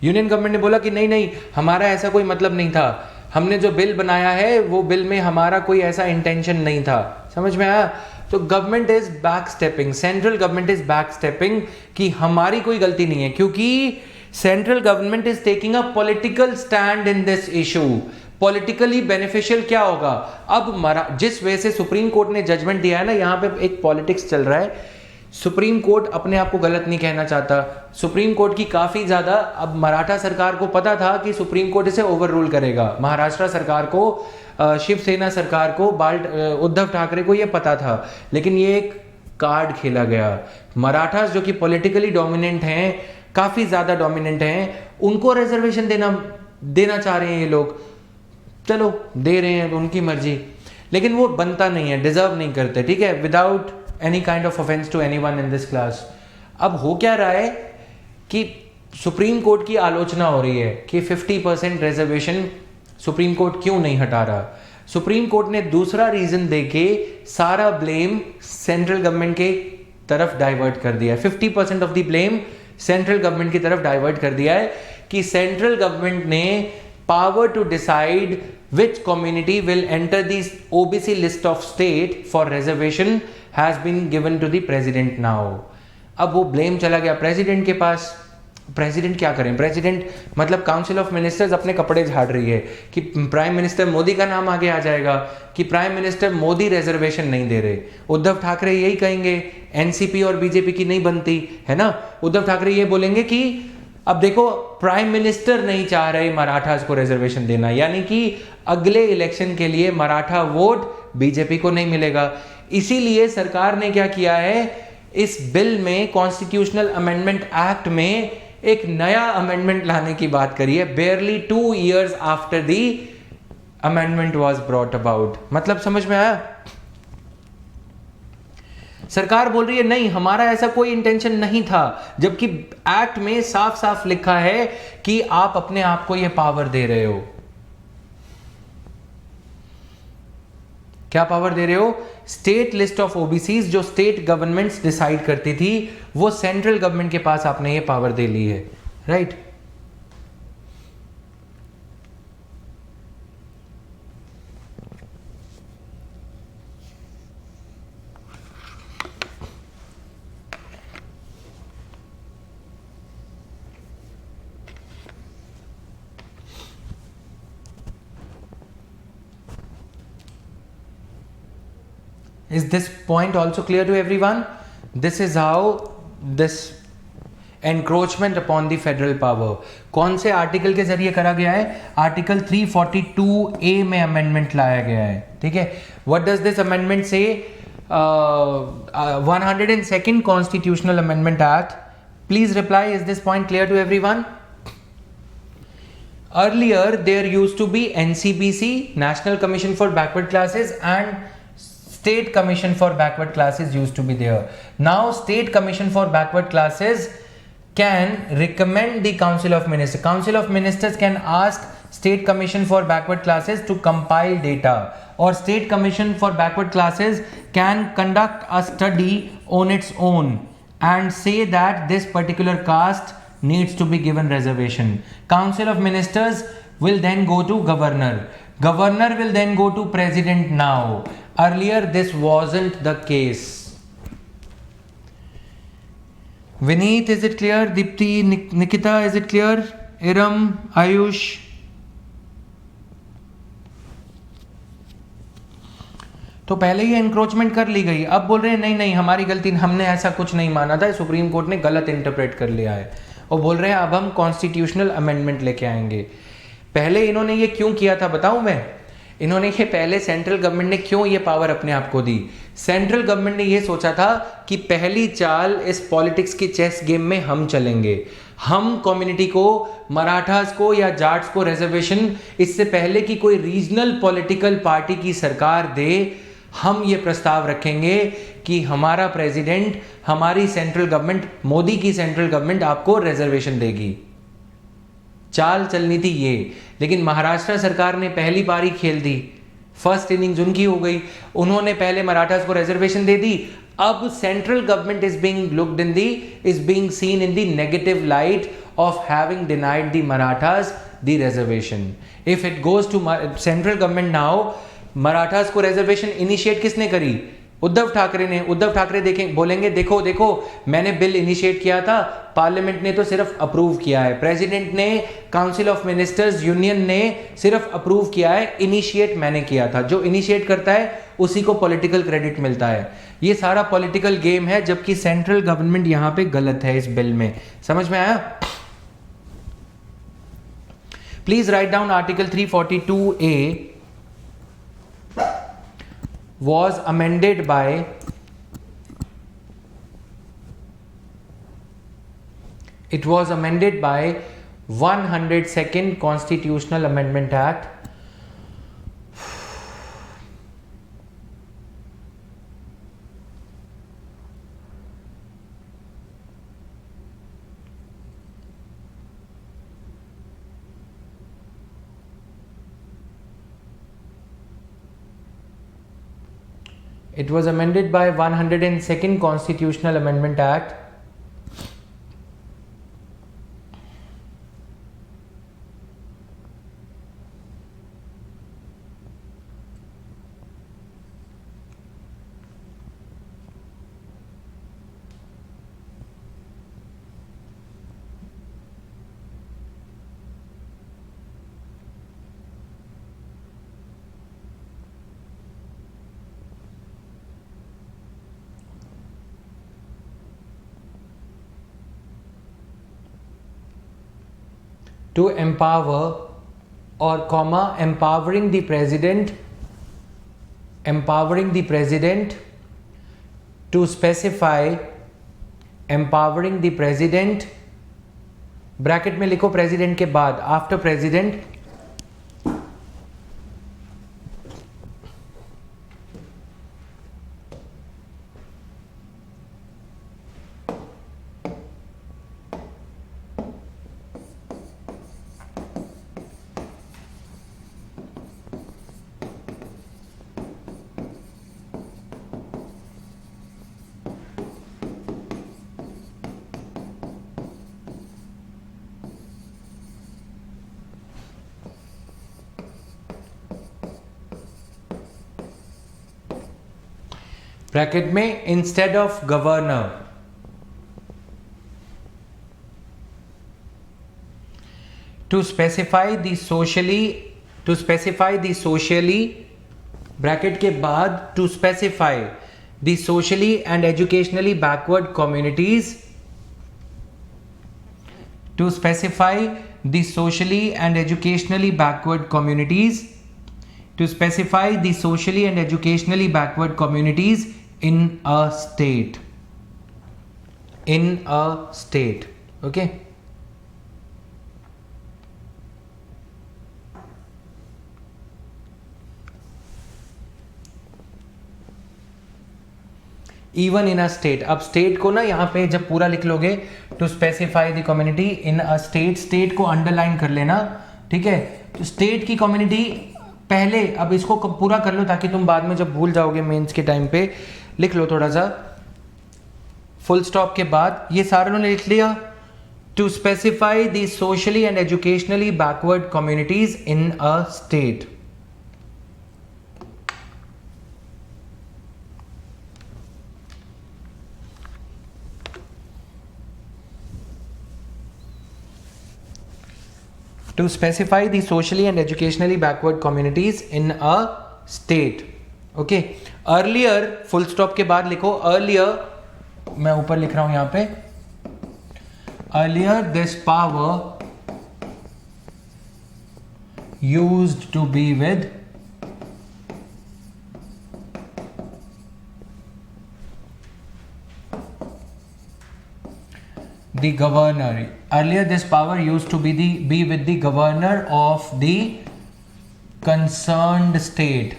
Union government ने बोला कि नहीं, हमारा ऐसा कोई मतलब नहीं था, हमने जो बिल बनाया है वो बिल में हमारा कोई ऐसा इंटेंशन नहीं था. समझ में आया? तो government is back stepping, central government is back stepping कि हमारी कोई गलती नहीं है, क्योंकि central government is taking a political stand in this issue. Politically beneficial क्या होगा? अब जिस वजह से सुप्रीम कोर्ट ने जजमेंट दिया है ना, यहां पे एक पॉलिटिक्स चल रहा है. सुप्रीम कोर्ट अपने आप को गलत नहीं कहना चाहता. सुप्रीम कोर्ट की काफी ज्यादा, अब मराठा सरकार को पता था कि सुप्रीम कोर्ट इसे ओवर रूल करेगा. महाराष्ट्र सरकार को, शिवसेना सरकार को, उद्धव ठाकरे को यह पता था, लेकिन ये एक कार्ड खेला गया. मराठास जो कि पॉलिटिकली डोमिनेंट हैं, काफी ज्यादा डोमिनेंट हैं, उनको रिजर्वेशन देना चाह रहे हैं ये लोग. चलो दे रहे हैं, उनकी मर्जी, लेकिन वो बनता नहीं है, डिजर्व नहीं करते. ठीक है, without any kind of offence to anyone in this class. अब हो क्या रहा है कि सुप्रीम कोर्ट की आलोचना हो रही है कि 50% रिजर्वेशन सुप्रीम कोर्ट क्यों नहीं हटा रहा. सुप्रीम कोर्ट ने दूसरा रीजन देके सारा ब्लेम सेंट्रल गवर्नमेंट के तरफ डाइवर्ट कर दिया है. 50% of the blame central government की तरफ डाइवर्ट कर दिया है कि सेंट्रल गवर्नमेंट ने power to decide which community will enter the OBC list of state for reservation has been given to the president now. अब वो blame चला गया प्रेसिडेंट के पास. प्रेसिडेंट क्या करें? प्रेसिडेंट मतलब काउंसिल ऑफ मिनिस्टर्स अपने कपड़े झाड़ रही है कि प्राइम मिनिस्टर मोदी का नाम आगे आ जाएगा कि प्राइम मिनिस्टर मोदी रिजर्वेशन नहीं दे रहे. उद्धव ठाकरे यही कहेंगे, एनसीपी और बीजेपी की नहीं बनती है ना. उद्धव ठाकरे ये बोलेंगे कि अब देखो प्राइम मिनिस्टर नहीं चाह रहे मराठास को रिजर्वेशन देना, यानी कि अगले इलेक्शन के लिए मराठा वोट बीजेपी को नहीं मिलेगा. इसीलिए सरकार ने क्या किया है, इस बिल में, कॉन्स्टिट्यूशनल अमेंडमेंट एक्ट में एक नया अमेंडमेंट लाने की बात करी है, बेयरली 2 years after the amendment was brought about. मतलब समझ में आया? सरकार बोल रही है नहीं, हमारा ऐसा कोई इंटेंशन नहीं था, जबकि एक्ट में साफ साफ लिखा है कि आप अपने आप को यह पावर दे रहे हो. क्या पावर दे रहे हो? स्टेट लिस्ट ऑफ ओबीसीज जो स्टेट गवर्नमेंट्स डिसाइड करती थी, वो सेंट्रल गवर्नमेंट के पास आपने ये पावर दे ली है. Right? Is this point also clear to everyone? This is how this encroachment upon the federal power कौन से आर्टिकल के जरिए करा गया है? आर्टिकल 342A में अमेंडमेंट लाया गया है. ठीक है, what does this amendment say? 102nd Constitutional Amendment Act Please reply, is this point clear to everyone? Earlier, there used to be NCBC, National Commission for Backward Classes, and State Commission for Backward Classes used to be there. Now, State Commission for Backward Classes can recommend the Council of Ministers. Council of Ministers can ask State Commission for Backward Classes to compile data, or State Commission for Backward Classes can conduct a study on its own and say that this particular caste needs to be given reservation. Council of Ministers will then go to Governor. Governor will then go to President now. Earlier, this wasn't the case. Vineet, is it clear? Dipti, Nikita, is it clear? Iram, Ayush. तो पहले ही encroachment कर ली गई, अब बोल रहे हैं नहीं नहीं हमारी गलती, हमने ऐसा कुछ नहीं माना था, सुप्रीम कोर्ट ने गलत इंटरप्रेट कर लिया है, और बोल रहे हैं अब हम कॉन्स्टिट्यूशनल अमेंडमेंट लेके आएंगे। पहले इन्होंने ये क्यों किया था बताऊं मैं? इन्होंने ये पहले सेंट्रल गवर्नमेंट ने क्यों ये पावर अपने आप को दी? सेंट्रल गवर्नमेंट ने ये सोचा था कि पहली चाल इस पॉलिटिक्स की चेस गेम में हम चलेंगे, हम कम्युनिटी को, मराठास को या जाट्स को रिजर्वेशन इससे पहले कि कोई रीजनल पॉलिटिकल पार्टी की सरकार दे, हम ये प्रस्ताव रखेंगे कि हमारा प्रेसिडेंट, हमारी सेंट्रल गवर्नमेंट, मोदी की सेंट्रल गवर्नमेंट आपको रिजर्वेशन देगी। चाल चलनी थी ये, लेकिन महाराष्ट्र सरकार ने पहली पारी खेल दी, फर्स्ट इनिंग्स उनकी हो गई, उन्होंने पहले मराठास को रिजर्वेशन दे दी। अब central government is being looked in the, is being seen in the negative light of having denied the Marathas the reservation. If it goes to central government now, Marathas को रिजर्वेशन इनिशिएट किसने करी? उद्धव ठाकरे ने। उद्धव ठाकरे देखें, बोलेंगे देखो देखो मैंने बिल इनिशिएट किया था, पार्लियामेंट ने तो सिर्फ अप्रूव किया है, प्रेसिडेंट ने, काउंसिल ऑफ मिनिस्टर्स यूनियन ने सिर्फ अप्रूव किया है, इनिशिएट मैंने किया था। जो इनिशिएट करता है उसी को पॉलिटिकल क्रेडिट मिलता है। ये सारा पॉलिटिकल गेम है, जबकि सेंट्रल गवर्नमेंट यहां पे गलत है इस बिल में। समझ में आया? Please write down article 342A was amended by it was amended by 102nd Constitutional Amendment Act. It was amended by 102nd Constitutional Amendment Act. To empower or empowering the president to specify, empowering the president, bracket में लिखो president के बाद, after president, bracket में instead of governor, to specify the socially bracket के बाद to specify the socially and educationally backward communities, to specify the socially and educationally backward communities, to specify the socially and educationally backward communities in a state. in a state. Okay. Even in a state. अब state को ना यहाँ पे जब पूरा लिख लोगे, to specify the community in a state, state को अंडरलाइन कर लेना, ठीक है. तो स्टेट की कम्युनिटी पहले, अब इसको पूरा कर लो ताकि तुम बाद में जब भूल जाओगे मेंस के टाइम पे, लिख लो थोड़ा सा. फुल स्टॉप के बाद ये सारों ने लिख लिया. To specify the socially and educationally backward communities in a state. To specify the socially and educationally backward communities in a state. Okay. Earlier, full stop के बाद लिखो earlier, मैं ऊपर लिख रहा हूं यहां पे, earlier this power used to be with the governor. Earlier this power used to be with the governor of the concerned state.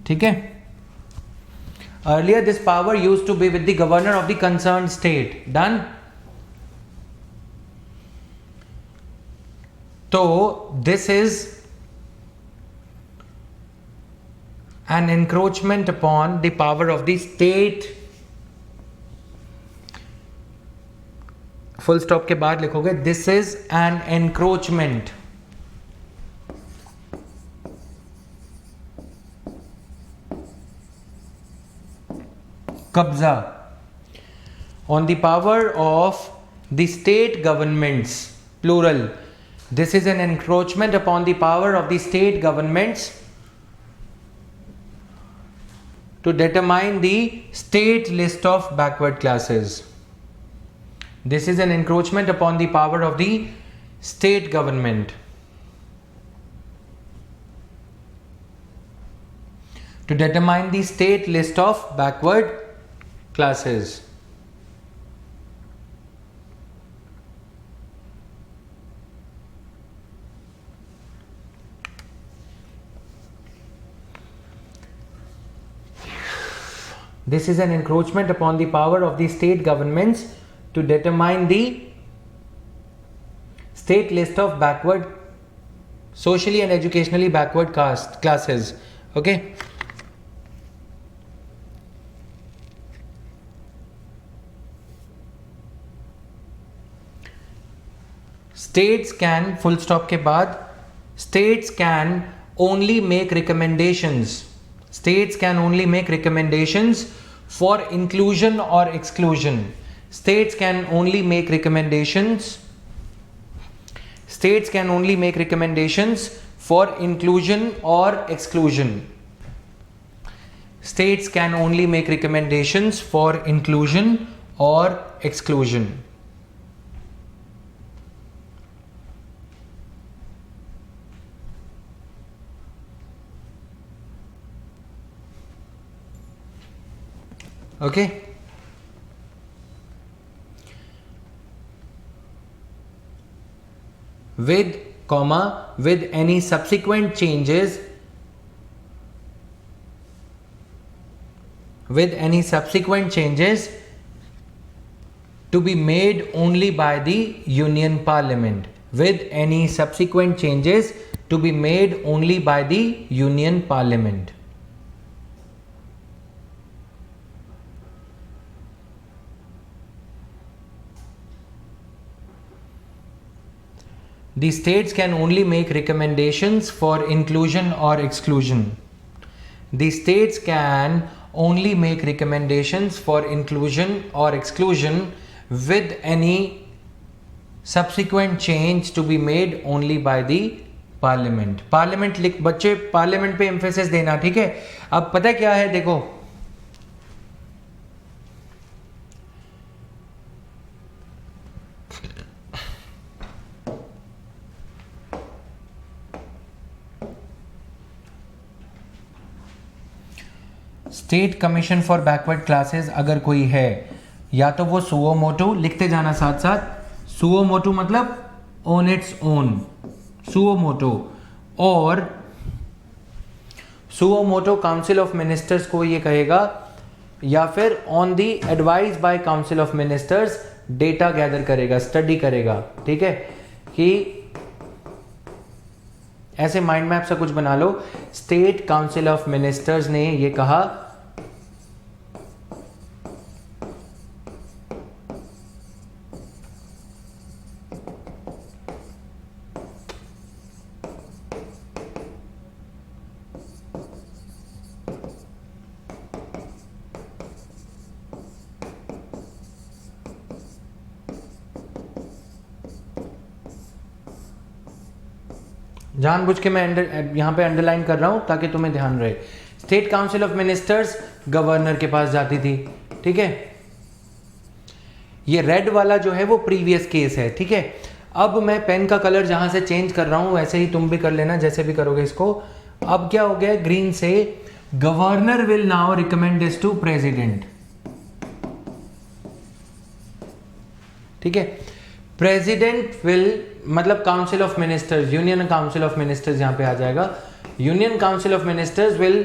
ठीक है. Earlier this power used to be with the governor of the concerned state. Done. So this is an encroachment upon the power of the state. Full stop के बाद लिखोगे this is an encroachment. कब्जा on the power of the state governments, plural. This is an encroachment upon the power of the state governments to determine the state list of backward classes. This is an encroachment upon the power of the state government to determine the state list of backward classes. This is an encroachment upon the power of the state governments to determine the state list of backward, socially and educationally backward classes. Okay. States can, full stop के बाद, states can only make recommendations. States can only make recommendations for inclusion or exclusion. States can only make recommendations. States can only make recommendations for inclusion or exclusion. States can only make recommendations for inclusion or exclusion. Okay. With comma, with any subsequent changes, with any subsequent changes to be made only by the Union Parliament. With any subsequent changes to be made only by the Union Parliament. The states can only make recommendations for inclusion or exclusion. The states can only make recommendations for inclusion or exclusion with any subsequent change to be made only by the parliament. Parliament लिख बच्चे, parliament पे emphasis देना, ठीक है. अब पता क्या है, देखो state commission for backward classes अगर कोई है, या तो वो सुओ मोटो, लिखते जाना साथ साथ, सुओ मोटो मतलब on its own, suo motu, और suo motu council of ministers को ये कहेगा, या फिर on the advice by council of ministers data gather करेगा, स्टडी करेगा, ठीक है, कि ऐसे माइंड मैप सा कुछ बना लो, स्टेट काउंसिल ऑफ मिनिस्टर्स ने ये कहा, जानबूझ के मैं यहां पे अंडरलाइन कर रहा हूं ताकि तुम्हें ध्यान रहे। State council of ministers governor के पास जाती थी, ठीक है। ये रेड वाला जो है वो प्रीवियस केस है, ठीक है। अब मैं पेन का कलर जहां से चेंज कर रहा हूं वैसे ही तुम भी कर लेना, जैसे भी करोगे इसको। अब क्या हो गया, ग्रीन से governor will now recommend this to president, ठीक है। प्रेसिडेंट विल मतलब council of ministers, union council of ministers यहां पे आ जाएगा। Union council of ministers will,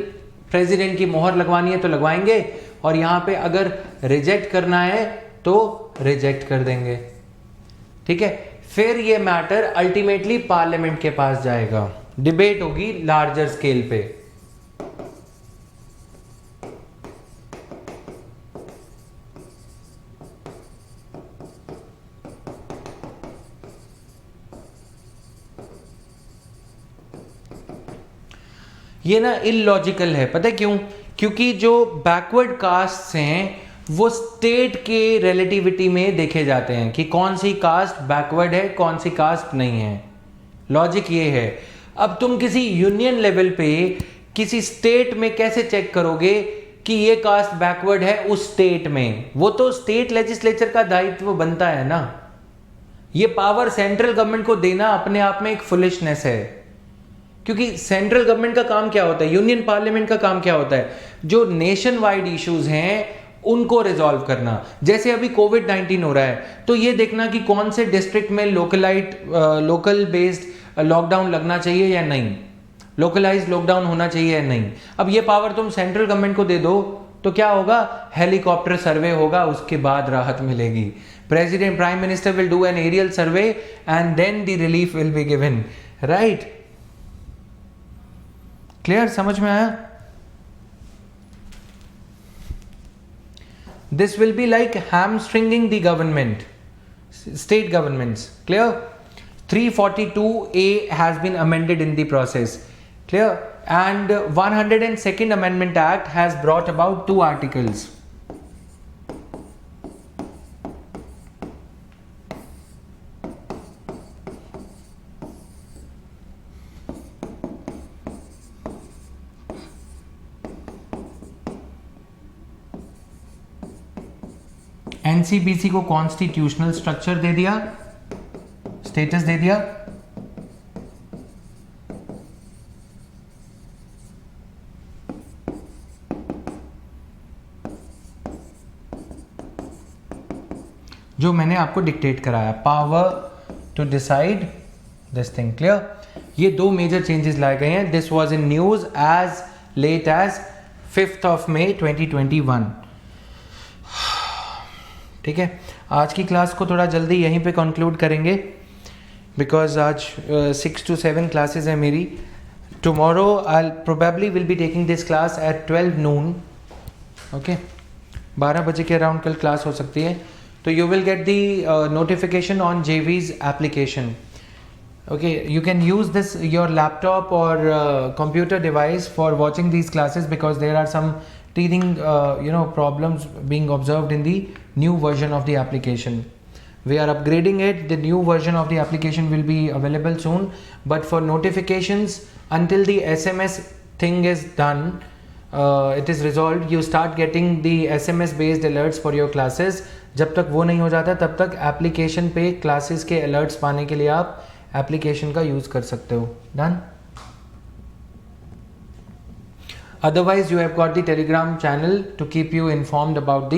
president की मोहर लगवानी है तो लगवाएंगे, और यहां पे अगर रिजेक्ट करना है तो रिजेक्ट कर देंगे, ठीक है। फिर ये मैटर अल्टीमेटली पार्लियामेंट के पास जाएगा, डिबेट होगी लार्जर स्केल पे। ये ना इलॉजिकल है, पता है क्यों? क्योंकि जो बैकवर्ड कास्ट हैं वो स्टेट के रिलेटिविटी में देखे जाते हैं कि कौन सी कास्ट बैकवर्ड है, कौन सी कास्ट नहीं है। लॉजिक ये है। अब तुम किसी यूनियन लेवल पे किसी स्टेट में कैसे चेक करोगे कि ये कास्ट बैकवर्ड है उस स्टेट में? वो तो स्टेट लेजिस्लेचर का दायित्व बनता है ना। ये पावर सेंट्रल गवर्नमेंट को देना अपने आप में एक फुलिशनेस है, क्योंकि सेंट्रल गवर्नमेंट का काम क्या होता है, यूनियन पार्लियामेंट का काम क्या होता है, जो नेशन वाइड इश्यूज हैं उनको रिजॉल्व करना। जैसे अभी कोविड-19 हो रहा है तो ये देखना कि कौन से डिस्ट्रिक्ट में लोकल बेस्ड लॉकडाउन लगना चाहिए या नहीं, लोकलाइज लॉकडाउन होना चाहिए या नहीं। अब ये पावर तुम सेंट्रल गवर्नमेंट को दे दो तो क्या होगा, हेलीकॉप्टर सर्वे होगा, उसके बाद राहत मिलेगी। President, prime minister will do an aerial survey and then the relief will be given, right? Clear, समझ में आया? This will be like hamstringing the government, state governments. Clear? 342A has been amended in the process. Clear? And 102nd Amendment Act has brought about 2 articles. NCBC को constitutional structure दे दिया, status दे दिया। जो मैंने आपको डिक्टेट कराया, power to decide this thing. Clear? ये 2 मेजर चेंजेस लाए गए हैं। This was in news as late as 5 May 2021। ठीक है, आज की क्लास को थोड़ा जल्दी यहीं पे कंक्लूड करेंगे बिकॉज आज 6 to 7 क्लासेस है मेरी। Tomorrow I probably will be taking this class at 12 noon। Okay, 12 बजे के अराउंड कल क्लास हो सकती है। तो you will get the notification on JV's application. Okay, you can use this your laptop or computer device for watching these classes because there are some teething problems being observed in the new version of the application. We are upgrading it. The new version of the application will be available soon, but for notifications until the SMS thing is done, it is resolved, you start getting the SMS based alerts for your classes. जब तक वो नहीं हो जाता तब तक application पे classes के अलर्ट्स पाने के लिए आप एप्लीकेशन का यूज कर सकते हो। Done? Otherwise, you have got the Telegram channel to keep you informed about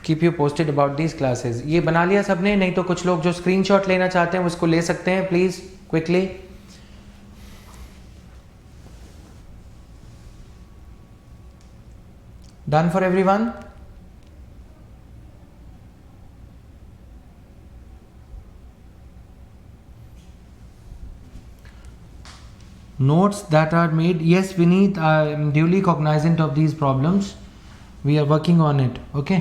keep you posted about these classes. ये बना लिया सबने? नहीं तो कुछ लोग जो स्क्रीनशॉट लेना चाहते हैं उसको ले सकते हैं, please quickly. Done for everyone? Notes that are made. Yes, Vineet, I am duly cognizant of these problems. We are working on it. Okay.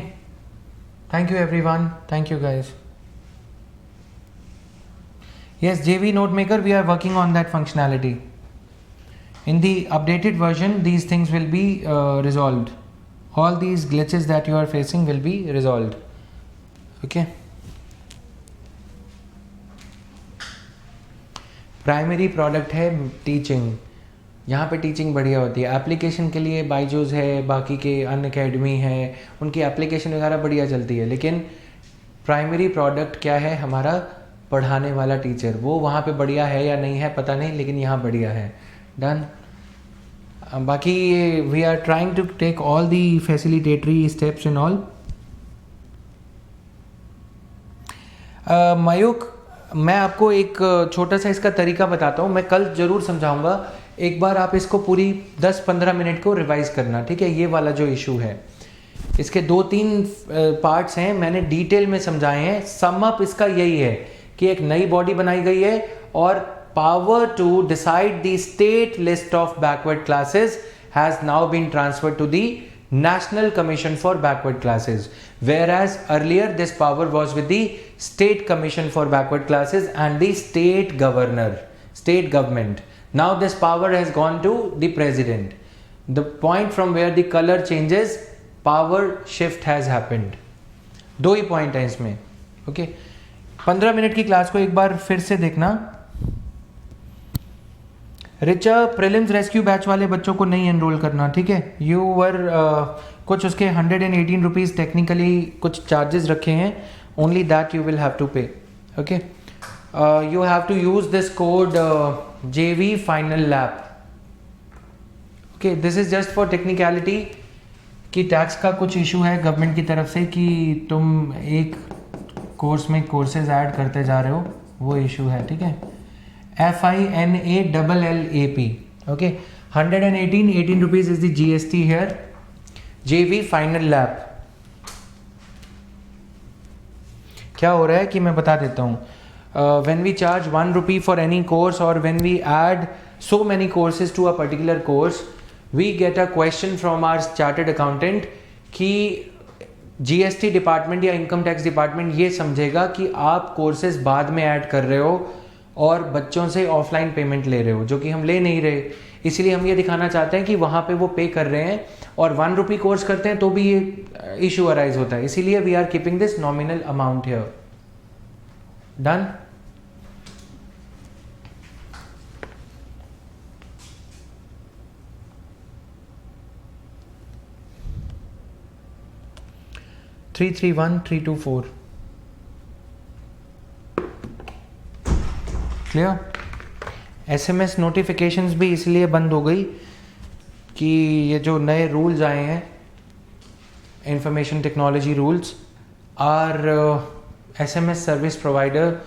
Thank you everyone. Thank you guys. Yes, JV Notemaker, we are working on that functionality. In the updated version, these things will be resolved. All these glitches that you are facing will be resolved. Okay. Primary product है teaching. यहाँ पे teaching बढ़िया होती है. Application के लिए बाईजूस है, बाकी के अनअकैडमी है, उनकी एप्लीकेशन वगैरह बढ़िया चलती है. लेकिन प्राइमरी प्रोडक्ट क्या है? हमारा पढ़ाने वाला टीचर. वो वहाँ पे बढ़िया है या नहीं है पता नहीं, लेकिन यहाँ बढ़िया है. डन. बाकी we are trying to take all the facilitatory steps in all. Mayuk, मैं आपको एक छोटा सा इसका तरीका बताता हूँ. मैं कल ज़रूर समझाऊंगा. एक बार आप इसको पूरी 10-15 मिनट को रिवाइज करना, ठीक है? ये वाला जो इशू है, इसके 2-3 पार्ट्स हैं, मैंने डिटेल में समझाए हैं. सम अप इसका यही है कि एक नई बॉडी बनाई गई है और power to decide the state list of backward classes has now been transferred to the National Commission for Backward Classes, whereas earlier this power was with the State Commission for Backward Classes and the state governor, state government. Now this power has gone to the president. The point from where the color changes, power shift has happened. दो ही point है इसमें. Okay, 15 minute की class को एक बार फिर से देखना. Richa, prelims rescue batch वाले बच्चों को नहीं एनरोल करना, ठीक है? यू वर कुछ उसके 118 रुपीज़ टेक्निकली कुछ चार्जेस रखे हैं. Only that you will have to pay. Okay, you have to use this code JV Final Lab. Okay, this is just for technicality कि टैक्स का कुछ इशू है गवर्नमेंट की तरफ से कि तुम एक कोर्स में कोर्सेज ऐड करते जा रहे हो, वो इशू है, ठीक है? FINALLAP. Okay, 118 rupees is the GST here. JV Final Lab. क्या हो रहा है कि मैं बता देता हूँ. When we charge 1 rupee for any course or when we add so many courses to a particular course, we get a question from our chartered accountant कि GST डिपार्टमेंट या इनकम टैक्स डिपार्टमेंट ये समझेगा कि आप courses बाद में add कर रहे हो और बच्चों से ऑफलाइन पेमेंट ले रहे हो, जो कि हम ले नहीं रहे. इसीलिए हम ये दिखाना चाहते हैं कि वहाँ पे वो पे कर रहे हैं और 1 रुपी कोर्स करते हैं तो भी ये इशू अराइज होता है. इसीलिए we are keeping this nominal amount here. Done. Three 331-324. Clear. SMS notifications भी इसलिए बंद हो गई कि ये जो नए रूल्स आए हैं, information technology rules, are SMS service provider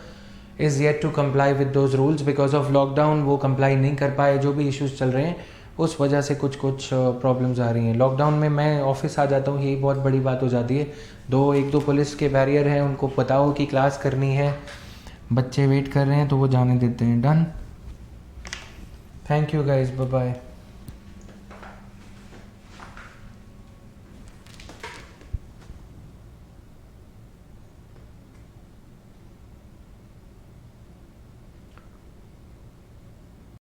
is yet to comply with those rules. Because of lockdown वो कंप्लाई नहीं कर पाए. जो भी इश्यूज चल रहे हैं उस वजह से कुछ प्रॉब्लम्स आ रही हैं. लॉकडाउन में मैं ऑफिस आ जाता हूँ, यही बहुत बड़ी बात हो जाती है. 1-2 पुलिस के बैरियर हैं, उनको बताओ कि क्लास करनी है, बच्चे वेट कर रहे हैं तो वो जाने देते हैं. Done. Thank you guys, bye bye.